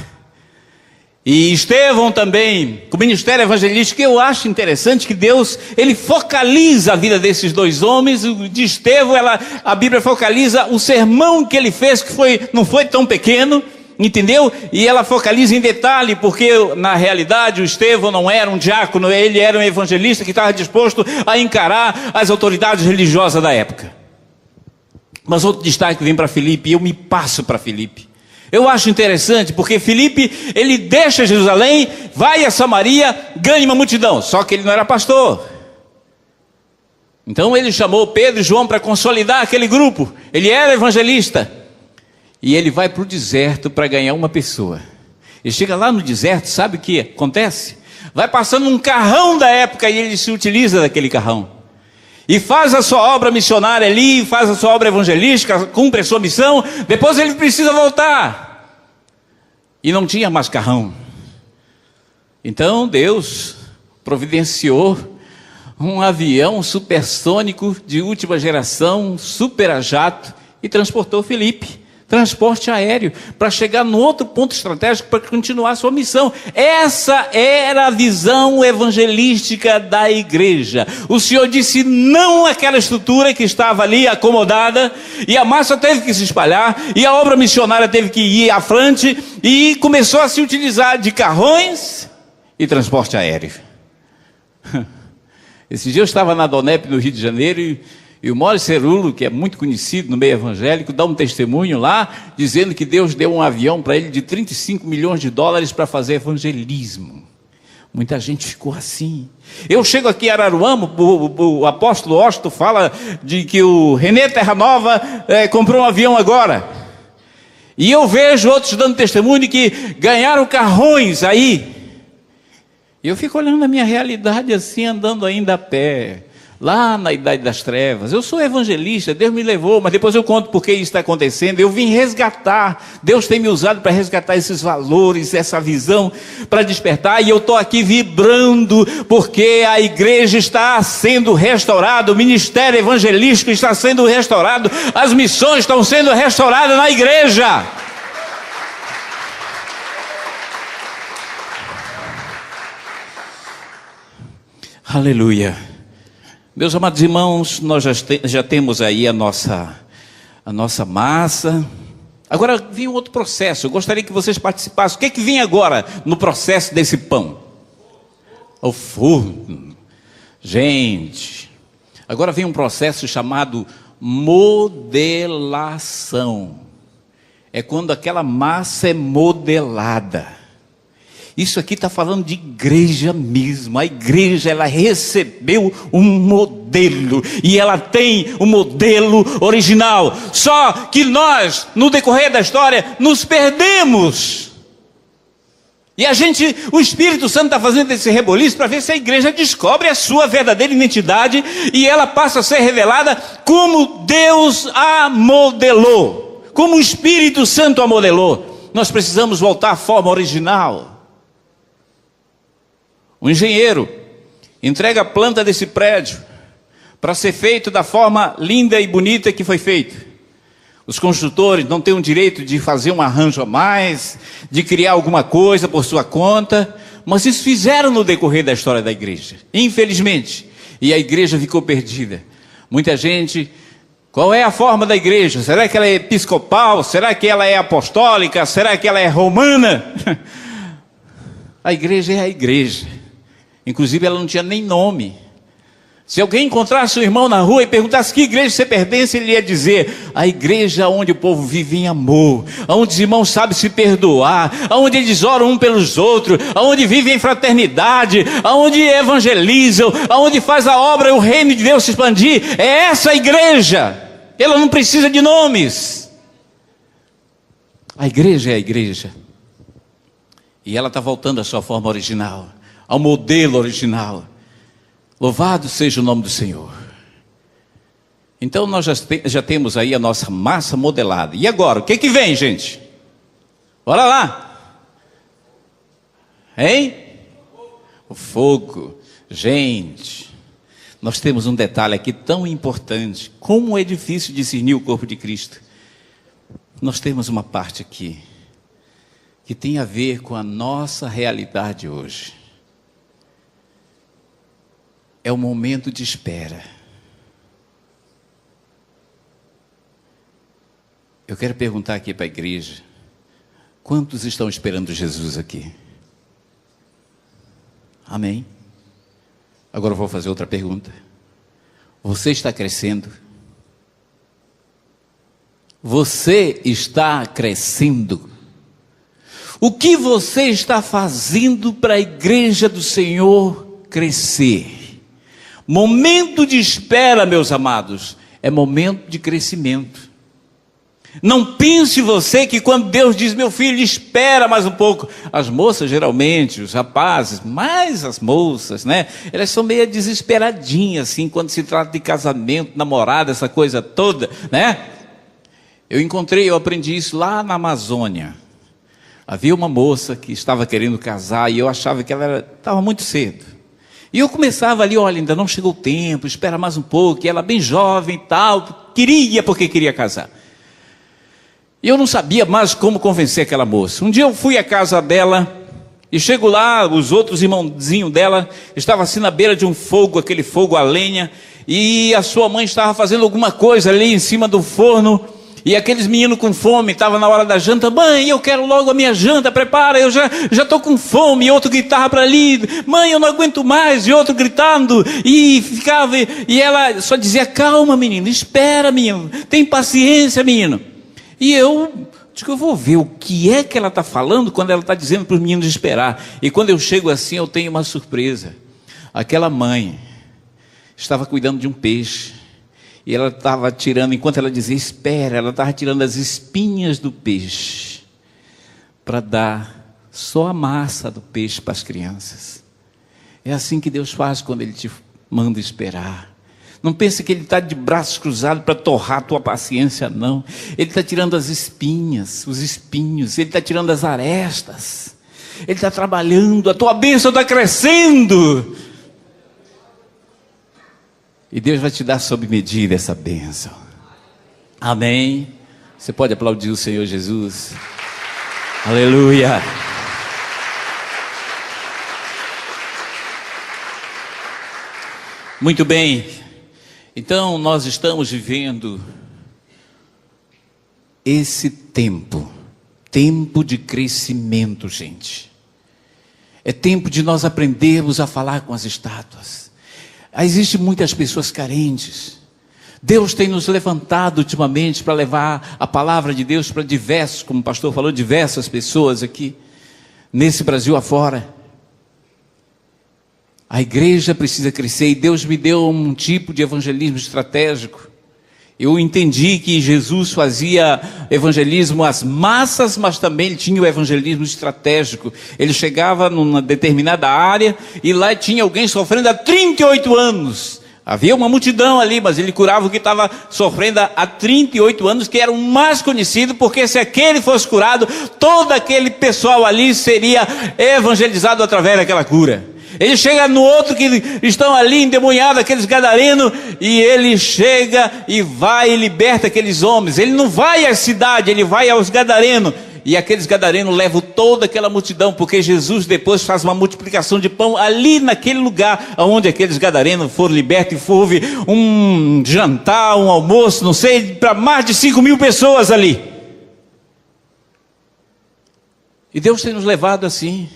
e Estevão também, com o ministério evangelístico. Eu acho interessante que Deus, ele focaliza a vida desses dois homens. De Estevão, a Bíblia focaliza o sermão que ele fez, que não foi tão pequeno, entendeu? E ela focaliza em detalhe, porque na realidade o Estevão não era um diácono, ele era um evangelista que estava disposto a encarar as autoridades religiosas da época. Mas outro destaque vem para Filipe, e eu me passo para Filipe. Eu acho interessante, porque Filipe, ele deixa Jerusalém, vai a Samaria, ganha uma multidão, só que ele não era pastor. Então ele chamou Pedro e João para consolidar aquele grupo. Ele era evangelista. E ele vai para o deserto para ganhar uma pessoa. Ele chega lá no deserto, sabe o que acontece? Vai passando um carrão da época e ele se utiliza daquele carrão. E faz a sua obra missionária ali, faz a sua obra evangelística, cumpre a sua missão. Depois ele precisa voltar. E não tinha mais carrão. Então Deus providenciou um avião supersônico de última geração, super a jato, e transportou Filipe. Transporte aéreo, para chegar no outro ponto estratégico, para continuar a sua missão. Essa era a visão evangelística da igreja. O Senhor disse não àquela estrutura que estava ali acomodada, e a massa teve que se espalhar, e a obra missionária teve que ir à frente, e começou a se utilizar de carrões e transporte aéreo. Esse dia eu estava na Donep, no Rio de Janeiro, e o Maurício Cerulo, que é muito conhecido no meio evangélico, dá um testemunho lá, dizendo que Deus deu um avião para ele de 35 milhões de dólares para fazer evangelismo. Muita gente ficou assim. Eu chego aqui em Araruama, o apóstolo Washington fala de que o René Terra Nova comprou um avião agora. E eu vejo outros dando testemunho que ganharam carrões aí. E eu fico olhando a minha realidade assim, andando ainda a pé. Lá na idade das trevas, eu sou evangelista, Deus me levou, mas depois eu conto por que isso está acontecendo. Eu vim resgatar, Deus tem me usado para resgatar esses valores, essa visão, para despertar, e eu estou aqui vibrando, porque a igreja está sendo restaurada, o ministério evangelístico está sendo restaurado, as missões estão sendo restauradas na igreja. Aleluia. Meus amados irmãos, nós já temos aí a nossa massa. Agora vem um outro processo. Eu gostaria que vocês participassem. O que é que vem agora no processo desse pão? O forno. Gente, agora vem um processo chamado modelação. É quando aquela massa é modelada. Isso aqui está falando de igreja mesmo. A igreja, ela recebeu um modelo, e ela tem um modelo original. Só que nós, no decorrer da história, nos perdemos. E o Espírito Santo está fazendo esse reboliço para ver se a igreja descobre a sua verdadeira identidade, e ela passa a ser revelada como Deus a modelou, como o Espírito Santo a modelou. Nós precisamos voltar à forma original. O engenheiro entrega a planta desse prédio para ser feito da forma linda e bonita que foi feito. Os construtores não têm o direito de fazer um arranjo a mais, de criar alguma coisa por sua conta, mas isso fizeram no decorrer da história da igreja, infelizmente. E a igreja ficou perdida. Muita gente, qual é a forma da igreja? Será que ela é episcopal? Será que ela é apostólica? Será que ela é romana? A igreja é a igreja. Inclusive ela não tinha nem nome. Se alguém encontrasse o irmão na rua e perguntasse que igreja você pertence, ele ia dizer: a igreja onde o povo vive em amor, onde os irmãos sabem se perdoar, onde eles oram um pelos outros, onde vivem em fraternidade, onde evangelizam, onde faz a obra e o reino de Deus se expandir. É essa a igreja. Ela não precisa de nomes. A igreja é a igreja. E ela está voltando à sua forma original, ao modelo original. Louvado seja o nome do Senhor. Então nós já temos aí a nossa massa modelada. E agora, o que vem, gente? Bora lá. Hein? O fogo. Gente, nós temos um detalhe aqui tão importante. Como é difícil discernir o corpo de Cristo. Nós temos uma parte aqui que tem a ver com a nossa realidade hoje. É o momento de espera. Eu quero perguntar aqui para a igreja: quantos estão esperando Jesus aqui? Amém? Agora eu vou fazer outra pergunta. Você está crescendo? Você está crescendo? O que você está fazendo para a igreja do Senhor crescer? Momento de espera, meus amados, é momento de crescimento. Não pense você que quando Deus diz: meu filho, espera mais um pouco. As moças geralmente, os rapazes, mais as moças, né? Elas são meio desesperadinhas assim, quando se trata de casamento, namorada, essa coisa toda, né? Eu aprendi isso lá na Amazônia. Havia uma moça que estava querendo casar e eu achava que ela estava muito cedo. E eu começava ali: olha, ainda não chegou o tempo, espera mais um pouco. E ela bem jovem e tal, porque queria casar. E eu não sabia mais como convencer aquela moça. Um dia eu fui à casa dela e chego lá, os outros irmãozinhos dela estavam assim na beira de um fogo, aquele fogo a lenha, e a sua mãe estava fazendo alguma coisa ali em cima do forno. E aqueles meninos com fome, estavam na hora da janta: mãe, eu quero logo a minha janta, prepara, eu já estou com fome. E outro gritava para ali: mãe, eu não aguento mais. E outro gritando, e ela só dizia: calma, menino, espera, menino, tem paciência, menino. E eu digo: eu vou ver o que é que ela está falando quando ela está dizendo para os meninos esperar. E quando eu chego assim, eu tenho uma surpresa. Aquela mãe estava cuidando de um peixe. E ela estava tirando, enquanto ela dizia espera, ela estava tirando as espinhas do peixe para dar só a massa do peixe para as crianças. É assim que Deus faz quando Ele te manda esperar. Não pense que Ele está de braços cruzados para torrar a tua paciência, não. Ele está tirando as espinhas, os espinhos, Ele está tirando as arestas. Ele está trabalhando, a tua bênção está crescendo. E Deus vai te dar sob medida essa bênção. Amém? Você pode aplaudir o Senhor Jesus? Aleluia! Muito bem. Então nós estamos vivendo esse tempo de crescimento, gente. É tempo de nós aprendermos a falar com as estátuas. Existem muitas pessoas carentes. Deus tem nos levantado ultimamente para levar a palavra de Deus para diversos, como o pastor falou, diversas pessoas aqui. nesse Brasil afora. A igreja precisa crescer e Deus me deu um tipo de evangelismo estratégico. Eu entendi que Jesus fazia evangelismo às massas, mas também ele tinha o evangelismo estratégico. Ele chegava numa determinada área e lá tinha alguém sofrendo há 38 anos. Havia uma multidão ali, mas ele curava o que estava sofrendo há 38 anos, que era o mais conhecido, porque se aquele fosse curado, todo aquele pessoal ali seria evangelizado através daquela cura. Ele chega no outro que estão ali endemoniados, aqueles gadarenos, e ele chega e vai e liberta aqueles homens. Ele não vai à cidade, ele vai aos gadarenos. E aqueles gadarenos levam toda aquela multidão, porque Jesus depois faz uma multiplicação de pão ali naquele lugar onde aqueles gadarenos foram libertos. E houve um jantar, um almoço, não sei, para mais de 5.000 pessoas ali. E Deus tem nos levado assim.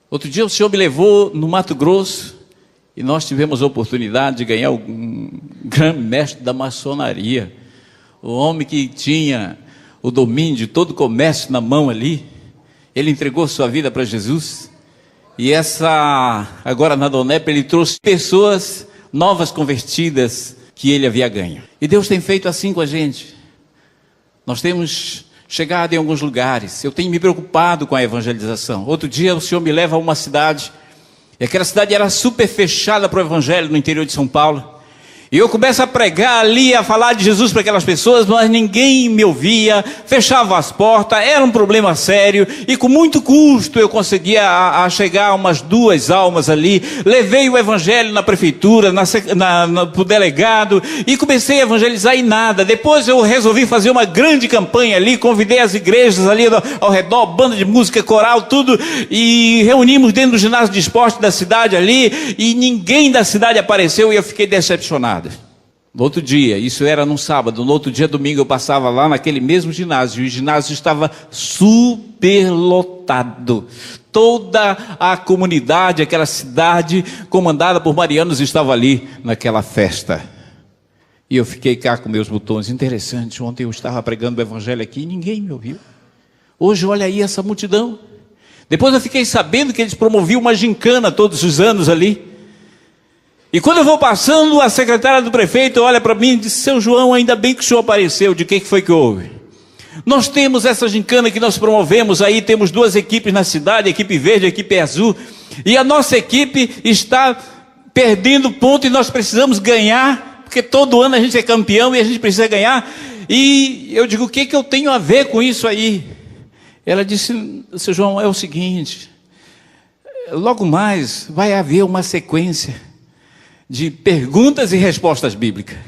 Outro dia o Senhor me levou no Mato Grosso e nós tivemos a oportunidade de ganhar um grande mestre da maçonaria, o homem que tinha o domínio de todo o comércio na mão ali. Ele entregou sua vida para Jesus e agora na Donep ele trouxe pessoas novas convertidas que ele havia ganho. E Deus tem feito assim com a gente. Nós temos chegado em alguns lugares, eu tenho me preocupado com a evangelização. Outro dia o Senhor me leva a uma cidade, e aquela cidade era super fechada para o evangelho no interior de São Paulo. E eu começo a pregar ali, a falar de Jesus para aquelas pessoas, mas ninguém me ouvia, fechava as portas, era um problema sério, e com muito custo eu conseguia chegar a umas 2 almas ali. Levei o evangelho na prefeitura, para o delegado, e comecei a evangelizar e nada. Depois eu resolvi fazer uma grande campanha ali, convidei as igrejas ali ao redor, banda de música, coral, tudo, e reunimos dentro do ginásio de esporte da cidade ali, e ninguém da cidade apareceu, e eu fiquei decepcionado. No outro dia, isso era num sábado, no outro dia, domingo, eu passava lá naquele mesmo ginásio, e o ginásio estava superlotado. Toda a comunidade, aquela cidade comandada por marianos estava ali naquela festa. E eu fiquei cá com meus botões. Interessante, ontem eu estava pregando o evangelho aqui e ninguém me ouviu. Hoje olha aí essa multidão. Depois eu fiquei sabendo que eles promoviam uma gincana todos os anos ali. E quando eu vou passando, a secretária do prefeito olha para mim e diz: seu João, ainda bem que o senhor apareceu. De que foi que houve? Nós temos essa gincana que nós promovemos aí, temos 2 equipes na cidade, a equipe verde e a equipe azul, e a nossa equipe está perdendo ponto e nós precisamos ganhar, porque todo ano a gente é campeão e a gente precisa ganhar. E eu digo: o que eu tenho a ver com isso aí? Ela disse: seu João, é o seguinte, logo mais vai haver uma sequência de perguntas e respostas bíblicas.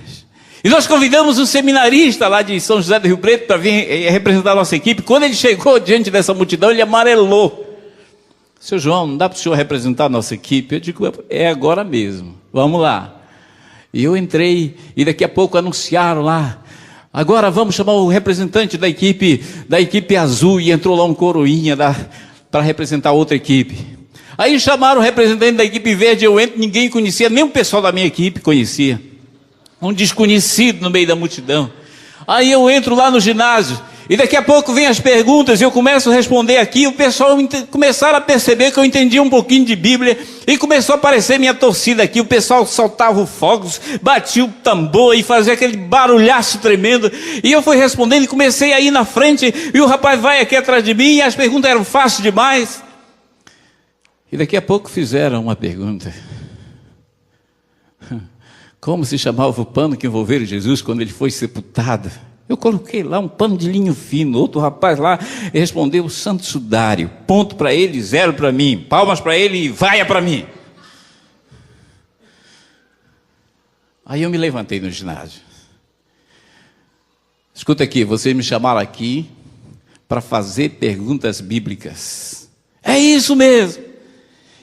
E nós convidamos um seminarista lá de São José do Rio Preto para vir representar a nossa equipe. Quando ele chegou diante dessa multidão, ele amarelou. Seu João, não dá para o senhor representar a nossa equipe? Eu digo: é agora mesmo, vamos lá. E eu entrei, e daqui a pouco anunciaram lá: agora vamos chamar o representante da equipe azul. E entrou lá um coroinha para representar outra equipe. Aí chamaram o representante da equipe verde, eu entro, ninguém conhecia, nem o pessoal da minha equipe conhecia. Um desconhecido no meio da multidão. Aí eu entro lá no ginásio, e daqui a pouco vem as perguntas, e eu começo a responder aqui, o pessoal começaram a perceber que eu entendia um pouquinho de Bíblia, e começou a aparecer minha torcida aqui, o pessoal soltava fogos, batia o tambor, e fazia aquele barulhaço tremendo, e eu fui respondendo, e comecei a ir na frente, e o rapaz vai aqui atrás de mim, e as perguntas eram fáceis demais. E daqui a pouco fizeram uma pergunta: como se chamava o pano que envolveram Jesus quando ele foi sepultado? Eu coloquei lá um pano de linho fino. Outro rapaz lá respondeu: o santo sudário. Ponto para ele, 0 para mim. Palmas para ele e vaia para mim. Aí eu me levantei no ginásio. Escuta aqui, vocês me chamaram aqui para fazer perguntas bíblicas. É isso mesmo.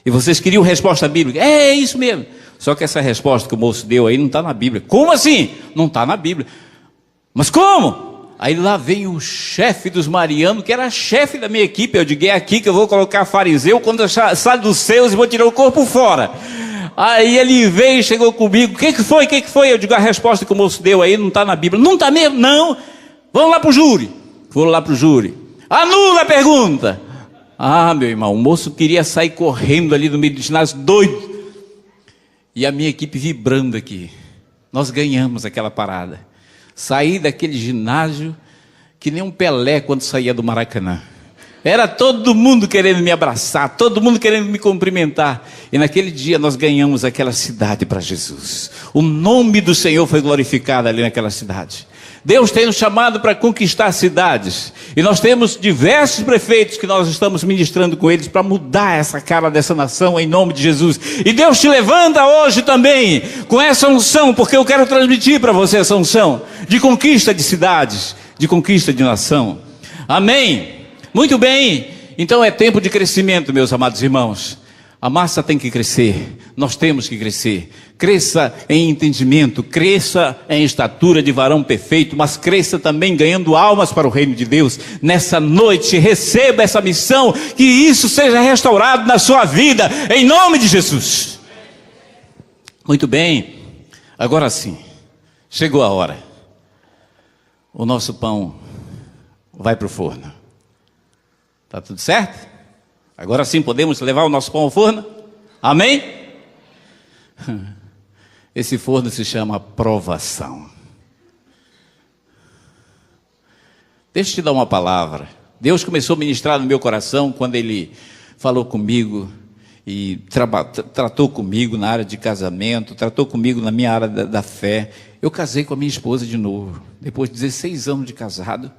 E vocês queriam resposta bíblica? É isso mesmo. Só que essa resposta que o moço deu aí não está na Bíblia. Como assim? Não está na Bíblia. Mas como? Aí lá vem o chefe dos marianos, que era chefe da minha equipe. Eu digo: é aqui que eu vou colocar fariseu quando eu saio dos seus e vou tirar o corpo fora. Aí ele veio e chegou comigo: o que foi? Eu digo: a resposta que o moço deu aí não está na Bíblia. Não está mesmo? Não. Vamos lá para o júri. Foram lá para o júri. Anula a pergunta. Ah, meu irmão, o moço queria sair correndo ali no meio do ginásio, doido. E a minha equipe vibrando aqui. Nós ganhamos aquela parada. Saí daquele ginásio que nem um Pelé quando saía do Maracanã. Era todo mundo querendo me abraçar, todo mundo querendo me cumprimentar. E naquele dia nós ganhamos aquela cidade para Jesus. O nome do Senhor foi glorificado ali naquela cidade. Deus tem nos chamado para conquistar cidades. E nós temos diversos prefeitos que nós estamos ministrando com eles para mudar essa cara dessa nação em nome de Jesus. E Deus te levanta hoje também com essa unção, porque eu quero transmitir para você essa unção de conquista de cidades, de conquista de nação. Amém? Muito bem, então é tempo de crescimento, meus amados irmãos. A massa tem que crescer, nós temos que crescer. Cresça em entendimento, cresça em estatura de varão perfeito, mas cresça também ganhando almas para o reino de Deus. Nessa noite, receba essa missão, que isso seja restaurado na sua vida, em nome de Jesus. Muito bem, agora sim, chegou a hora. O nosso pão vai para o forno. Está tudo certo? Agora sim podemos levar o nosso pão ao forno? Amém? Esse forno se chama provação. Deixa eu te dar uma palavra. Deus começou a ministrar no meu coração quando Ele falou comigo e tratou comigo na área de casamento, tratou comigo na minha área da fé. Eu casei com a minha esposa de novo, depois de 16 anos de casado.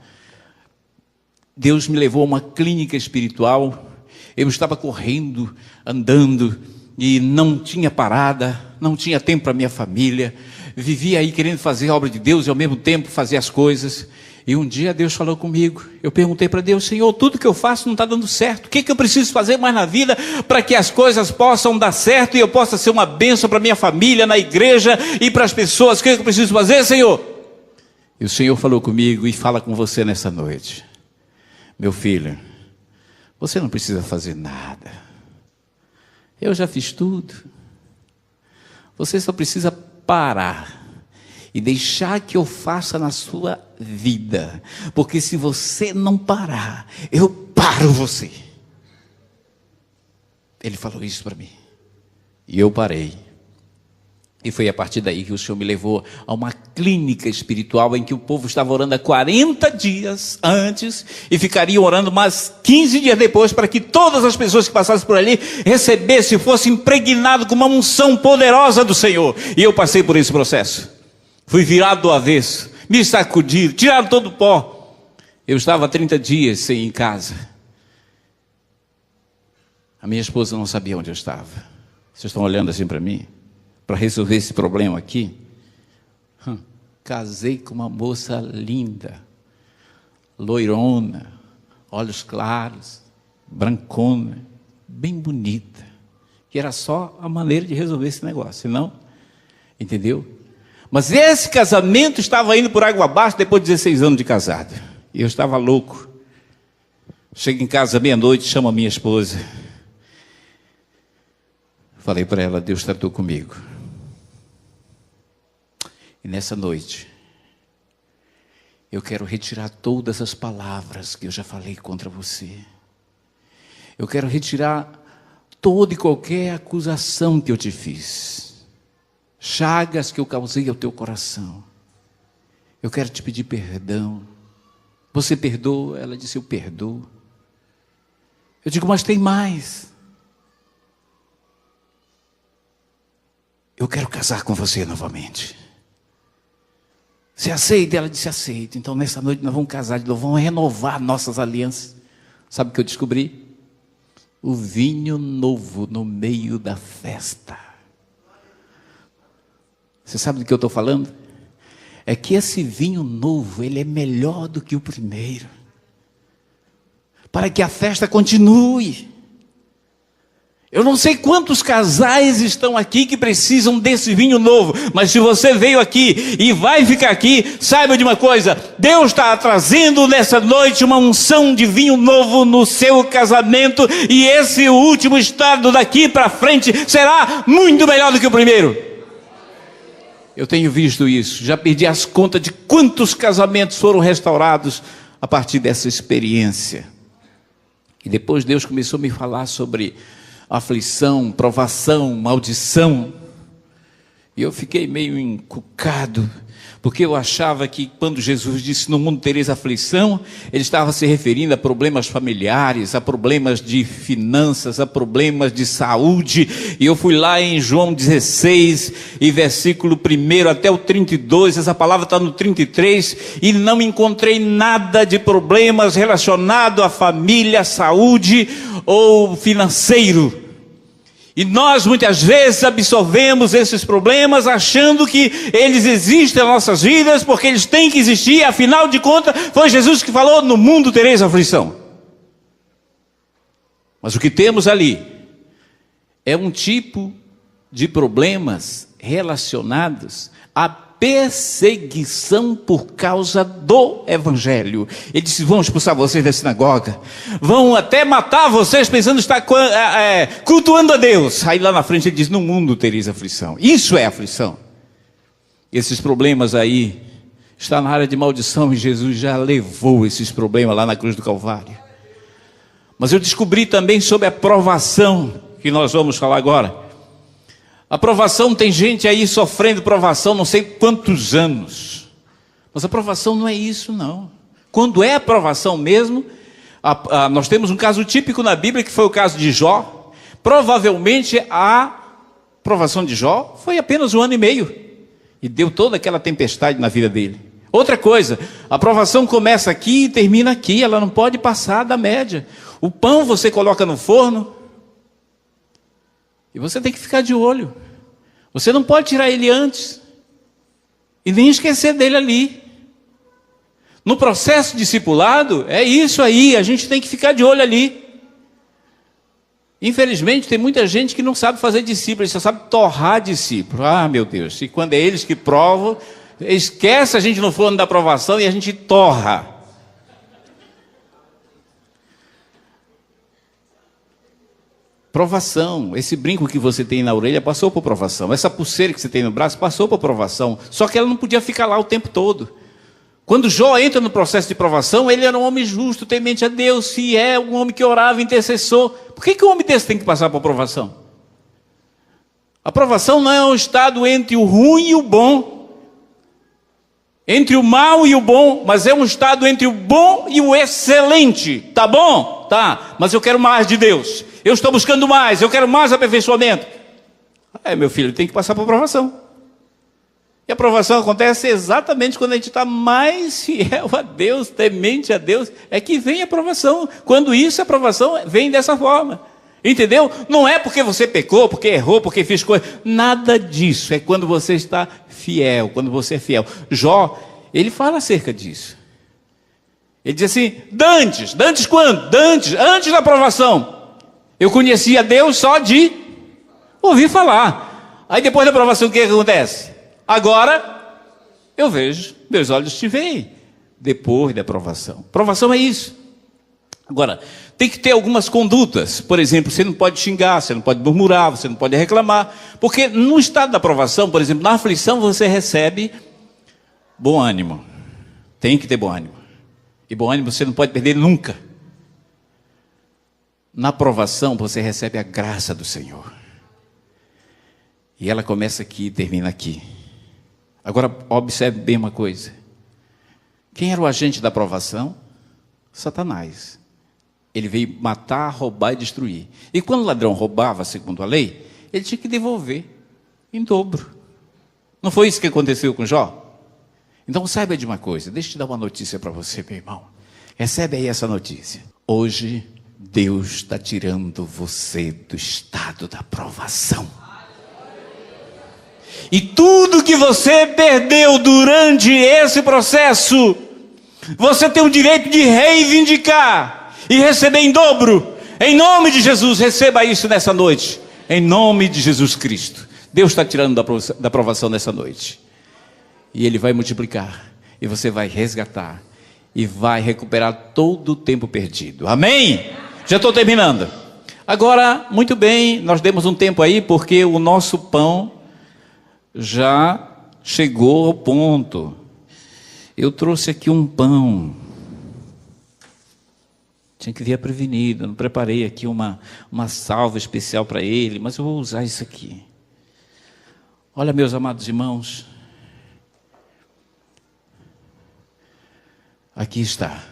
Deus me levou a uma clínica espiritual. Eu estava correndo, andando, e não tinha parada, não tinha tempo para minha família. Vivia aí querendo fazer a obra de Deus e ao mesmo tempo fazer as coisas. E um dia Deus falou comigo. Eu perguntei para Deus: Senhor, tudo que eu faço não está dando certo. O que eu preciso fazer mais na vida para que as coisas possam dar certo e eu possa ser uma bênção para minha família, na igreja e para as pessoas? O que eu preciso fazer, Senhor? E o Senhor falou comigo e fala com você nessa noite. Meu filho, você não precisa fazer nada. Eu já fiz tudo. Você só precisa parar e deixar que eu faça na sua vida. Porque se você não parar, eu paro você. Ele falou isso para mim. E eu parei. E foi a partir daí que o Senhor me levou a uma clínica espiritual em que o povo estava orando há 40 dias antes e ficariam orando mais 15 dias depois para que todas as pessoas que passassem por ali recebessem, fossem impregnadas com uma unção poderosa do Senhor. E eu passei por esse processo. Fui virado do avesso, me sacudiram, tiraram todo o pó. Eu estava há 30 dias sem ir em casa. A minha esposa não sabia onde eu estava. Vocês estão olhando assim para mim? Para resolver esse problema aqui, casei com uma moça linda, loirona, olhos claros, brancona, bem bonita, que era só a maneira de resolver esse negócio, senão, entendeu? Mas esse casamento estava indo por água abaixo depois de 16 anos de casado, e eu estava louco. Chego em casa meia-noite, chamo a minha esposa, falei para ela: Deus tratou comigo. E nessa noite, eu quero retirar todas as palavras que eu já falei contra você. Eu quero retirar toda e qualquer acusação que eu te fiz. Chagas que eu causei ao teu coração. Eu quero te pedir perdão. Você perdoa? Ela disse: eu perdoo. Eu digo: mas tem mais. Eu quero casar com você novamente. Você aceita? Ela disse: aceito. Então nessa noite nós vamos casar de novo, vamos renovar nossas alianças. Sabe o que eu descobri? O vinho novo no meio da festa. Você sabe do que eu estou falando? É que esse vinho novo, ele é melhor do que o primeiro. Para que a festa continue. Eu não sei quantos casais estão aqui que precisam desse vinho novo, mas se você veio aqui e vai ficar aqui, saiba de uma coisa: Deus está trazendo nessa noite uma unção de vinho novo no seu casamento, e esse último estado daqui para frente será muito melhor do que o primeiro. Eu tenho visto isso, já perdi as contas de quantos casamentos foram restaurados a partir dessa experiência. E depois Deus começou a me falar sobre aflição, provação, maldição. E eu fiquei meio encucado, porque eu achava que quando Jesus disse no mundo tereis aflição, ele estava se referindo a problemas familiares, a problemas de finanças, a problemas de saúde. E eu fui lá em João 16, e versículo 1 até o 32, essa palavra está no 33, e não encontrei nada de problemas relacionados à família, saúde ou financeiro. E nós muitas vezes absorvemos esses problemas achando que eles existem nas nossas vidas, porque eles têm que existir, afinal de contas, foi Jesus que falou, no mundo tereis aflição. Mas o que temos ali é um tipo de problemas relacionados à perseguição por causa do Evangelho. Ele disse, vão expulsar vocês da sinagoga, vão até matar vocês pensando estar cultuando a Deus. Aí lá na frente ele diz, no mundo tereis aflição. Isso é aflição. Esses problemas aí, está na área de maldição, e Jesus já levou esses problemas lá na cruz do Calvário. Mas eu descobri também sobre a provação, que nós vamos falar agora. A provação, tem gente aí sofrendo provação não sei quantos anos. Mas a provação não é isso, não. Quando é a provação mesmo, nós temos um caso típico na Bíblia, que foi o caso de Jó. Provavelmente a provação de Jó foi apenas 1 ano e meio. E deu toda aquela tempestade na vida dele. Outra coisa, a provação começa aqui e termina aqui. Ela não pode passar da média. O pão você coloca no forno, e você tem que ficar de olho. Você não pode tirar ele antes. E nem esquecer dele ali. No processo discipulado, é isso aí. A gente tem que ficar de olho ali. Infelizmente, tem muita gente que não sabe fazer discípulo. Só sabe torrar discípulo. Ah, meu Deus. E quando é eles que provam, esquece a gente no forno da aprovação e a gente torra. Provação, esse brinco que você tem na orelha passou por provação, essa pulseira que você tem no braço passou por provação, só que ela não podia ficar lá o tempo todo. Quando Jó entra no processo de provação, ele era um homem justo, temente a Deus, fiel, um homem que orava, intercessor. Por que um homem desse tem que passar por provação? A provação não é um estado entre o ruim e o bom, entre o mal e o bom, mas é um estado entre o bom e o excelente. Tá bom? Tá, mas eu quero mais de Deus. Eu estou buscando mais, eu quero mais aperfeiçoamento. Meu filho, tem que passar por provação. E a provação acontece exatamente quando a gente está mais fiel a Deus, temente a Deus, é que vem a provação. Quando isso, a provação vem dessa forma. Entendeu? Não é porque você pecou, porque errou, porque fez coisa. Nada disso. É quando você está fiel, quando você é fiel. Jó, ele fala acerca disso. Ele diz assim, dantes quando? Antes da provação. Eu conhecia Deus só de ouvir falar. Aí depois da provação, o que acontece? Agora, eu vejo, meus olhos te veem. Depois da provação. Provação é isso. Agora, tem que ter algumas condutas. Por exemplo, você não pode xingar, você não pode murmurar, você não pode reclamar. Porque no estado da provação, por exemplo, na aflição, você recebe bom ânimo. Tem que ter bom ânimo. E bom ânimo você não pode perder nunca. Na provação você recebe a graça do Senhor. E ela começa aqui e termina aqui. Agora observe bem uma coisa. Quem era o agente da provação? Satanás. Ele veio matar, roubar e destruir. E quando o ladrão roubava, segundo a lei, ele tinha que devolver em dobro. Não foi isso que aconteceu com Jó? Então saiba de uma coisa. Deixa eu te dar uma notícia para você, meu irmão. Recebe aí essa notícia. Hoje Deus está tirando você do estado da provação. E tudo que você perdeu durante esse processo, você tem o direito de reivindicar e receber em dobro. Em nome de Jesus, receba isso nessa noite. Em nome de Jesus Cristo. Deus está tirando da provação nessa noite. E Ele vai multiplicar. E você vai resgatar. E vai recuperar todo o tempo perdido. Amém? Já estou terminando. Agora, muito bem, nós demos um tempo aí, porque o nosso pão já chegou ao ponto. Eu trouxe aqui um pão. Tinha que vir prevenido. Não preparei aqui uma salva especial para ele, mas eu vou usar isso aqui. Olha, meus amados irmãos, aqui está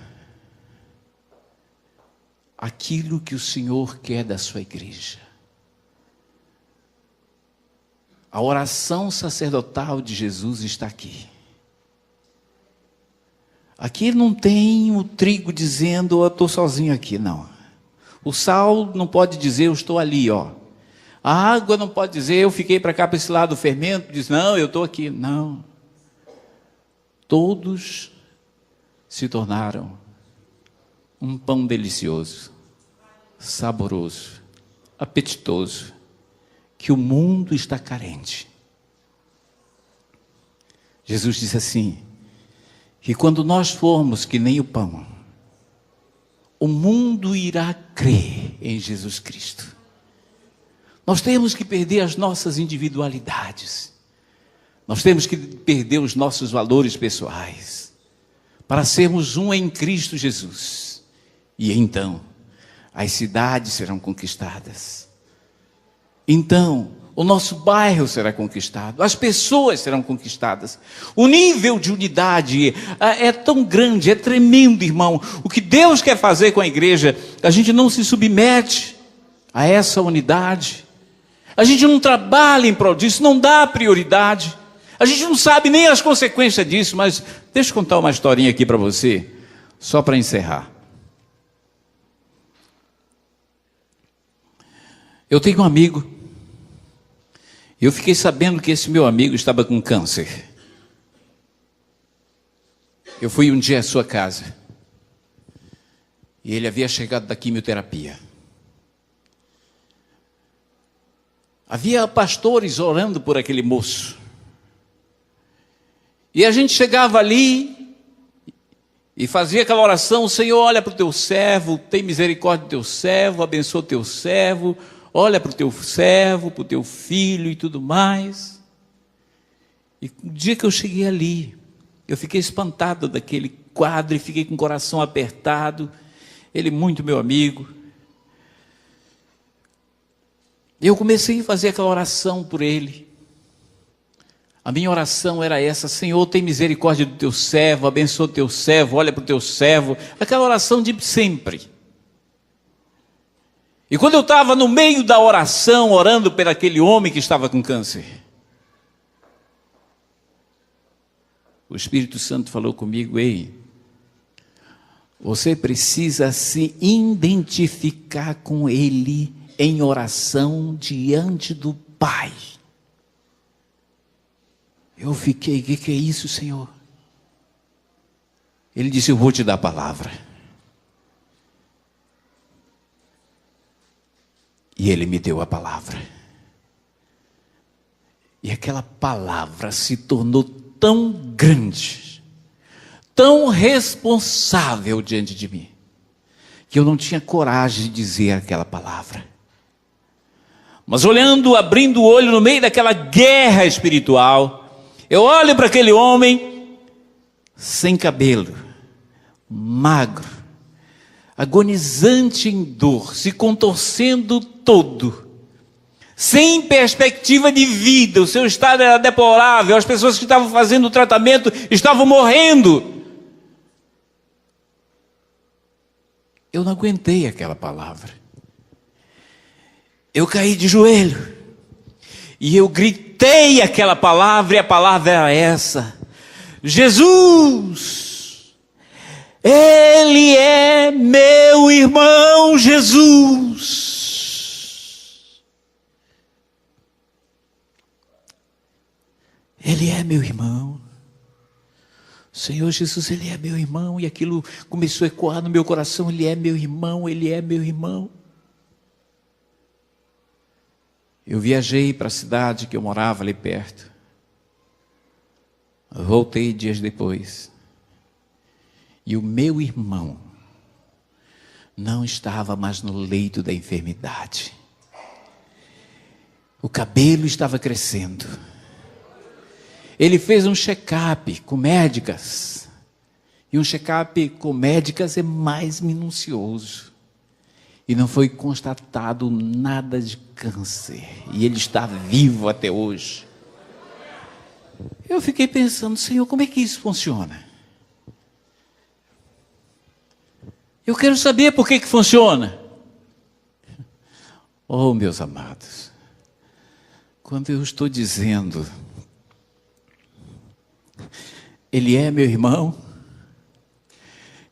aquilo que o Senhor quer da sua igreja. A oração sacerdotal de Jesus está aqui. Aqui não tem o trigo dizendo, eu estou sozinho aqui, não. O sal não pode dizer, eu estou ali, ó. A água não pode dizer, eu fiquei para cá, para esse lado. O fermento diz, não, eu estou aqui. Não. Todos se tornaram um pão delicioso, saboroso, apetitoso, que o mundo está carente. Jesus disse assim, que quando nós formos que nem o pão, o mundo irá crer em Jesus Cristo. Nós temos que perder as nossas individualidades. Nós temos que perder os nossos valores pessoais para sermos um em Cristo Jesus. E então, as cidades serão conquistadas. Então, o nosso bairro será conquistado, as pessoas serão conquistadas. O nível de unidade é tão grande, é tremendo, irmão. O que Deus quer fazer com a igreja, a gente não se submete a essa unidade. A gente não trabalha em prol disso, não dá prioridade. A gente não sabe nem as consequências disso, mas deixa eu contar uma historinha aqui para você, só para encerrar. Eu tenho um amigo. Eu fiquei sabendo que esse meu amigo estava com câncer. Eu fui um dia à sua casa. E ele havia chegado da quimioterapia. Havia pastores orando por aquele moço. E a gente chegava ali e fazia aquela oração, Senhor, olha para o teu servo, tem misericórdia do teu servo, abençoa o teu servo, olha para o teu servo, para o teu filho e tudo mais. E o dia que eu cheguei ali, eu fiquei espantado daquele quadro e fiquei com o coração apertado. Ele muito meu amigo. Eu comecei a fazer aquela oração por ele. A minha oração era essa, Senhor, tem misericórdia do teu servo, abençoa o teu servo, olha para o teu servo. Aquela oração de sempre. E quando eu estava no meio da oração, orando por aquele homem que estava com câncer, o Espírito Santo falou comigo, ei, você precisa se identificar com ele em oração diante do Pai. Eu fiquei, o que é isso, Senhor? Ele disse, eu vou te dar a palavra. E ele me deu a palavra. E aquela palavra se tornou tão grande, tão responsável diante de mim, que eu não tinha coragem de dizer aquela palavra. Mas olhando, abrindo o olho no meio daquela guerra espiritual, eu olho para aquele homem sem cabelo, magro, agonizante em dor, se contorcendo todo, sem perspectiva de vida, o seu estado era deplorável, as pessoas que estavam fazendo o tratamento estavam morrendo. Eu não aguentei aquela palavra. Eu caí de joelho e eu gritei aquela palavra, e a palavra era essa: Jesus, Ele é meu irmão Jesus. Ele é meu irmão. Senhor Jesus, Ele é meu irmão. E aquilo começou a ecoar no meu coração: Ele é meu irmão, Ele é meu irmão. Eu viajei para a cidade que eu morava ali perto. Eu voltei dias depois. E o meu irmão não estava mais no leito da enfermidade. O cabelo estava crescendo. Ele fez um check-up com médicas. E um check-up com médicas é mais minucioso. E não foi constatado nada de câncer. E ele está vivo até hoje. Eu fiquei pensando, Senhor, como é que isso funciona? Eu quero saber por que funciona. Oh, meus amados, quando eu estou dizendo, Ele é meu irmão,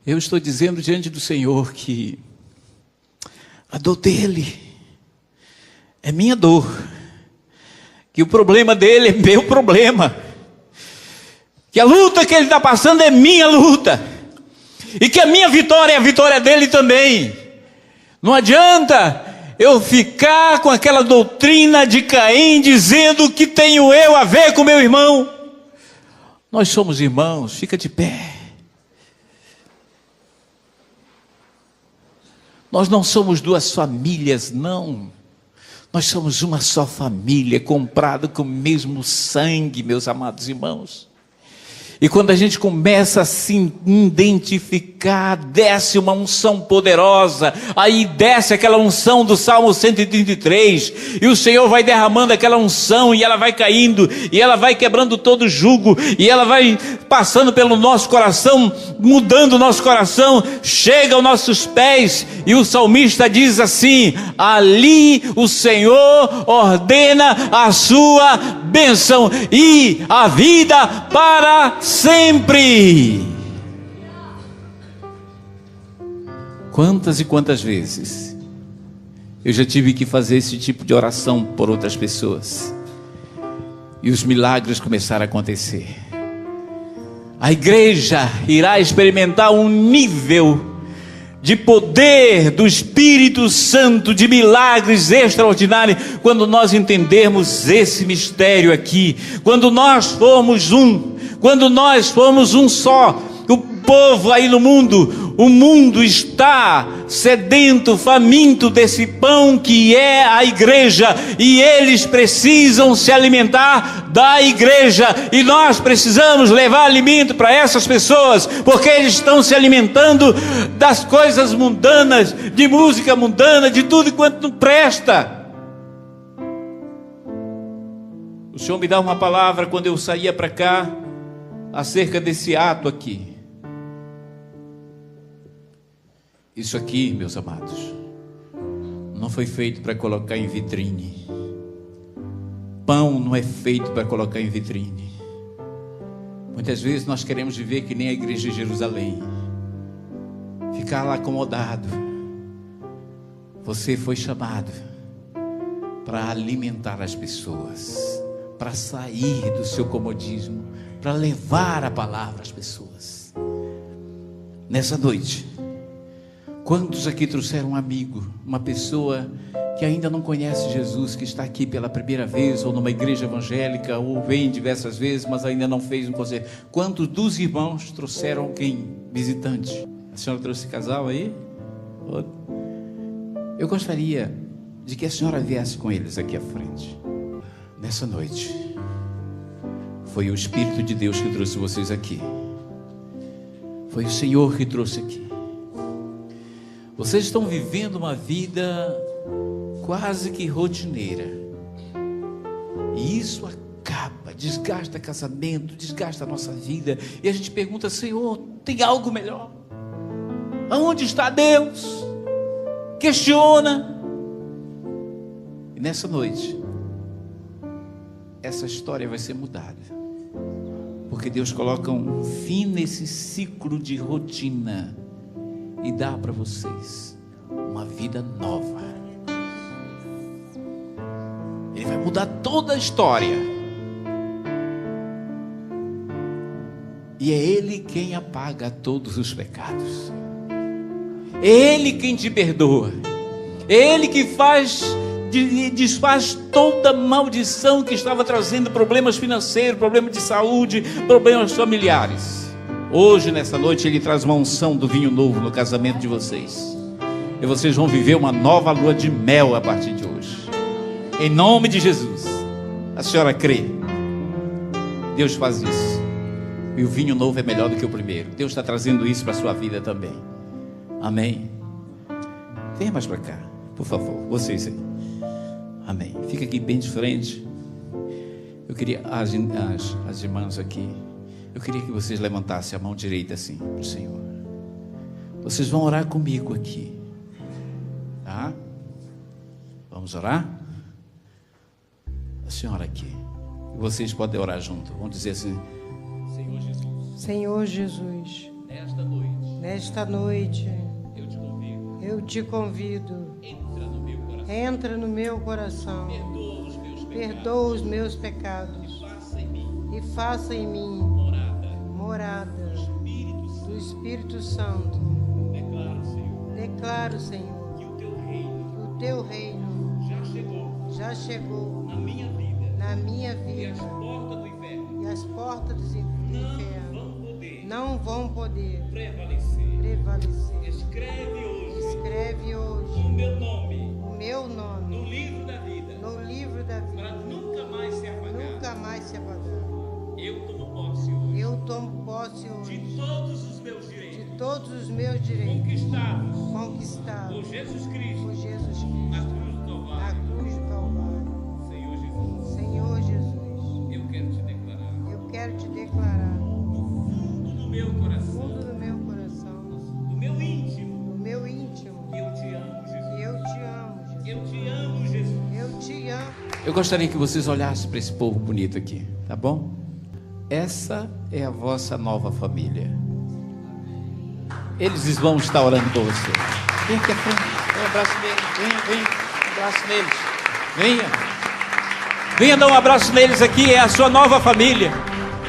eu estou dizendo diante do Senhor que a dor dele é minha dor, que o problema dele é meu problema, que a luta que ele está passando é minha luta, e que a minha vitória é a vitória dele também. Não adianta eu ficar com aquela doutrina de Caim dizendo que tenho eu a ver com meu irmão. Nós somos irmãos, fica de pé. Nós não somos duas famílias, não. Nós somos uma só família, comprada com o mesmo sangue, meus amados irmãos. E quando a gente começa a se identificar, desce uma unção poderosa, aí desce aquela unção do Salmo 133, e o Senhor vai derramando aquela unção, e ela vai caindo, e ela vai quebrando todo o jugo, e ela vai passando pelo nosso coração, mudando o nosso coração, chega aos nossos pés, e o salmista diz assim: ali o Senhor ordena a sua bênção, e a vida para sempre. Quantas e quantas vezes eu já tive que fazer esse tipo de oração por outras pessoas, e os milagres começaram a acontecer. A igreja irá experimentar um nível de poder do Espírito Santo, de milagres extraordinários, quando nós entendermos esse mistério aqui, quando nós formos um só. O povo aí no mundo, o mundo está sedento, faminto desse pão que é a igreja, e eles precisam se alimentar da igreja, e nós precisamos levar alimento para essas pessoas, porque eles estão se alimentando das coisas mundanas, de música mundana, de tudo quanto não presta. O Senhor me dá uma palavra quando eu saía para cá, acerca desse ato aqui. Isso aqui, meus amados, não foi feito para colocar em vitrine. Pão não é feito para colocar em vitrine. Muitas vezes nós queremos viver que nem a igreja de Jerusalém, ficar lá acomodado. Você foi chamado para alimentar as pessoas, para sair do seu comodismo, para levar a palavra às pessoas. Nessa noite, quantos aqui trouxeram um amigo, uma pessoa que ainda não conhece Jesus, que está aqui pela primeira vez, ou numa igreja evangélica, ou vem diversas vezes, mas ainda não fez um conselho? Quantos dos irmãos trouxeram alguém visitante? A senhora trouxe casal aí? Eu gostaria de que a senhora viesse com eles aqui à frente. Nessa noite, foi o Espírito de Deus que trouxe vocês aqui. Foi o Senhor que trouxe aqui. Vocês estão vivendo uma vida quase que rotineira, e isso acaba, desgasta casamento, desgasta a nossa vida, e a gente pergunta: Senhor, tem algo melhor? Aonde está Deus? Questiona. E nessa noite, essa história vai ser mudada, porque Deus coloca um fim nesse ciclo de rotina e dá para vocês uma vida nova. Ele vai mudar toda a história, e é Ele quem apaga todos os pecados, é Ele quem te perdoa, é Ele que desfaz toda maldição que estava trazendo problemas financeiros, problemas de saúde, problemas familiares. Hoje, nessa noite, Ele traz uma unção do vinho novo no casamento de vocês, e vocês vão viver uma nova lua de mel a partir de hoje, em nome de Jesus. A senhora crê? Deus faz isso. E o vinho novo é melhor do que o primeiro. Deus está trazendo isso para a sua vida também. Amém. Venha mais para cá, por favor. Vocês aí. Amém. Fica aqui bem de frente. Eu queria, as irmãs aqui, eu queria que vocês levantassem a mão direita assim para o Senhor. Vocês vão orar comigo aqui. Tá? Vamos orar? A senhora aqui. E vocês podem orar junto. Vamos dizer assim: Senhor Jesus. Senhor Jesus. Nesta noite. Eu te convido. Entra no meu coração. Perdoa os meus pecados. E faça em mim morada do Espírito Santo. Declaro, Senhor, que o teu reino já chegou na minha vida. E as portas do inferno não vão poder prevalecer. Escreve hoje o meu nome no livro da vida, para nunca mais se apagar. Eu tomo posse hoje de todos os meus direitos conquistados por Jesus Cristo na cruz do Calvário. Senhor Jesus, eu quero te declarar no fundo do meu coração, do meu íntimo, que eu te amo, Jesus. Eu te amo. Eu gostaria que vocês olhassem para esse povo bonito aqui, tá bom? Essa é a vossa nova família. Eles vão estar orando por você. Vem aqui à frente, dá um abraço neles. Venha, um abraço neles. Venha dar um abraço neles aqui, é a sua nova família.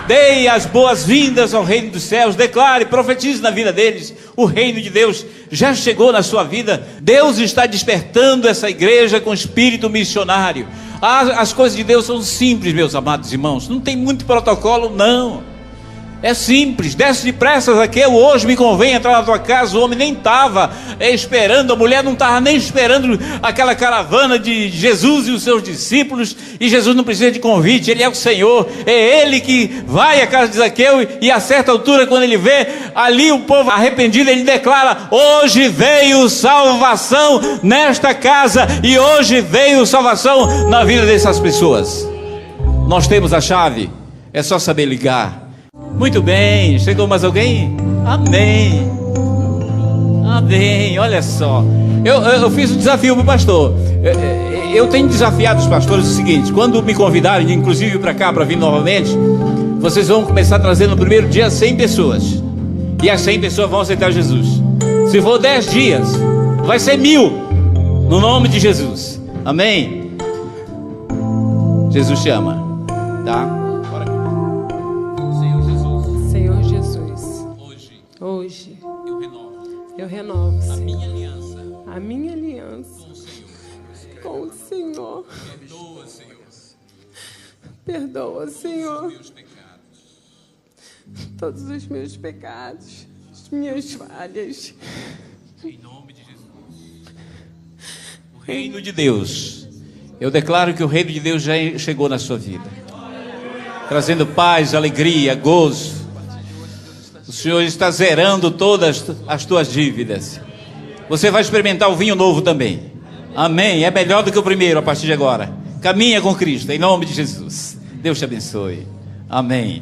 Dê as boas-vindas ao reino dos céus. Declare, profetize na vida deles. O reino de Deus já chegou na sua vida. Deus está despertando essa igreja com espírito missionário. As coisas de Deus são simples, meus amados irmãos. Não tem muito protocolo, não. É simples. Desce depressa, Zaqueu. Hoje me convém entrar na tua casa. O homem nem estava esperando, a mulher não estava nem esperando aquela caravana de Jesus e os seus discípulos. E Jesus não precisa de convite, Ele é o Senhor. É Ele que vai à casa de Zaqueu. E a certa altura, quando ele vê ali o povo arrependido, ele declara: hoje veio salvação nesta casa. E hoje veio salvação na vida dessas pessoas. Nós temos a chave, é só saber ligar. Muito bem, chegou mais alguém? Amém. Olha só, eu fiz um desafio para o pastor. Eu tenho desafiado os pastores o seguinte: quando me convidarem, inclusive para cá, para vir novamente, vocês vão começar a trazer no primeiro dia 100 pessoas. E as 100 pessoas vão aceitar Jesus. Se for 10 dias, vai ser 1000, no nome de Jesus. Amém? Jesus te ama, tá? Hoje eu renovo, Senhor, a minha aliança com o Senhor. Perdoa, Senhor, todos os meus pecados, as minhas falhas. Em nome de Jesus. O reino de Deus. Eu declaro que o reino de Deus já chegou na sua vida, trazendo paz, alegria, gozo. O Senhor está zerando todas as tuas dívidas. Você vai experimentar o vinho novo também. Amém. É melhor do que o primeiro a partir de agora. Caminha com Cristo, em nome de Jesus. Deus te abençoe. Amém.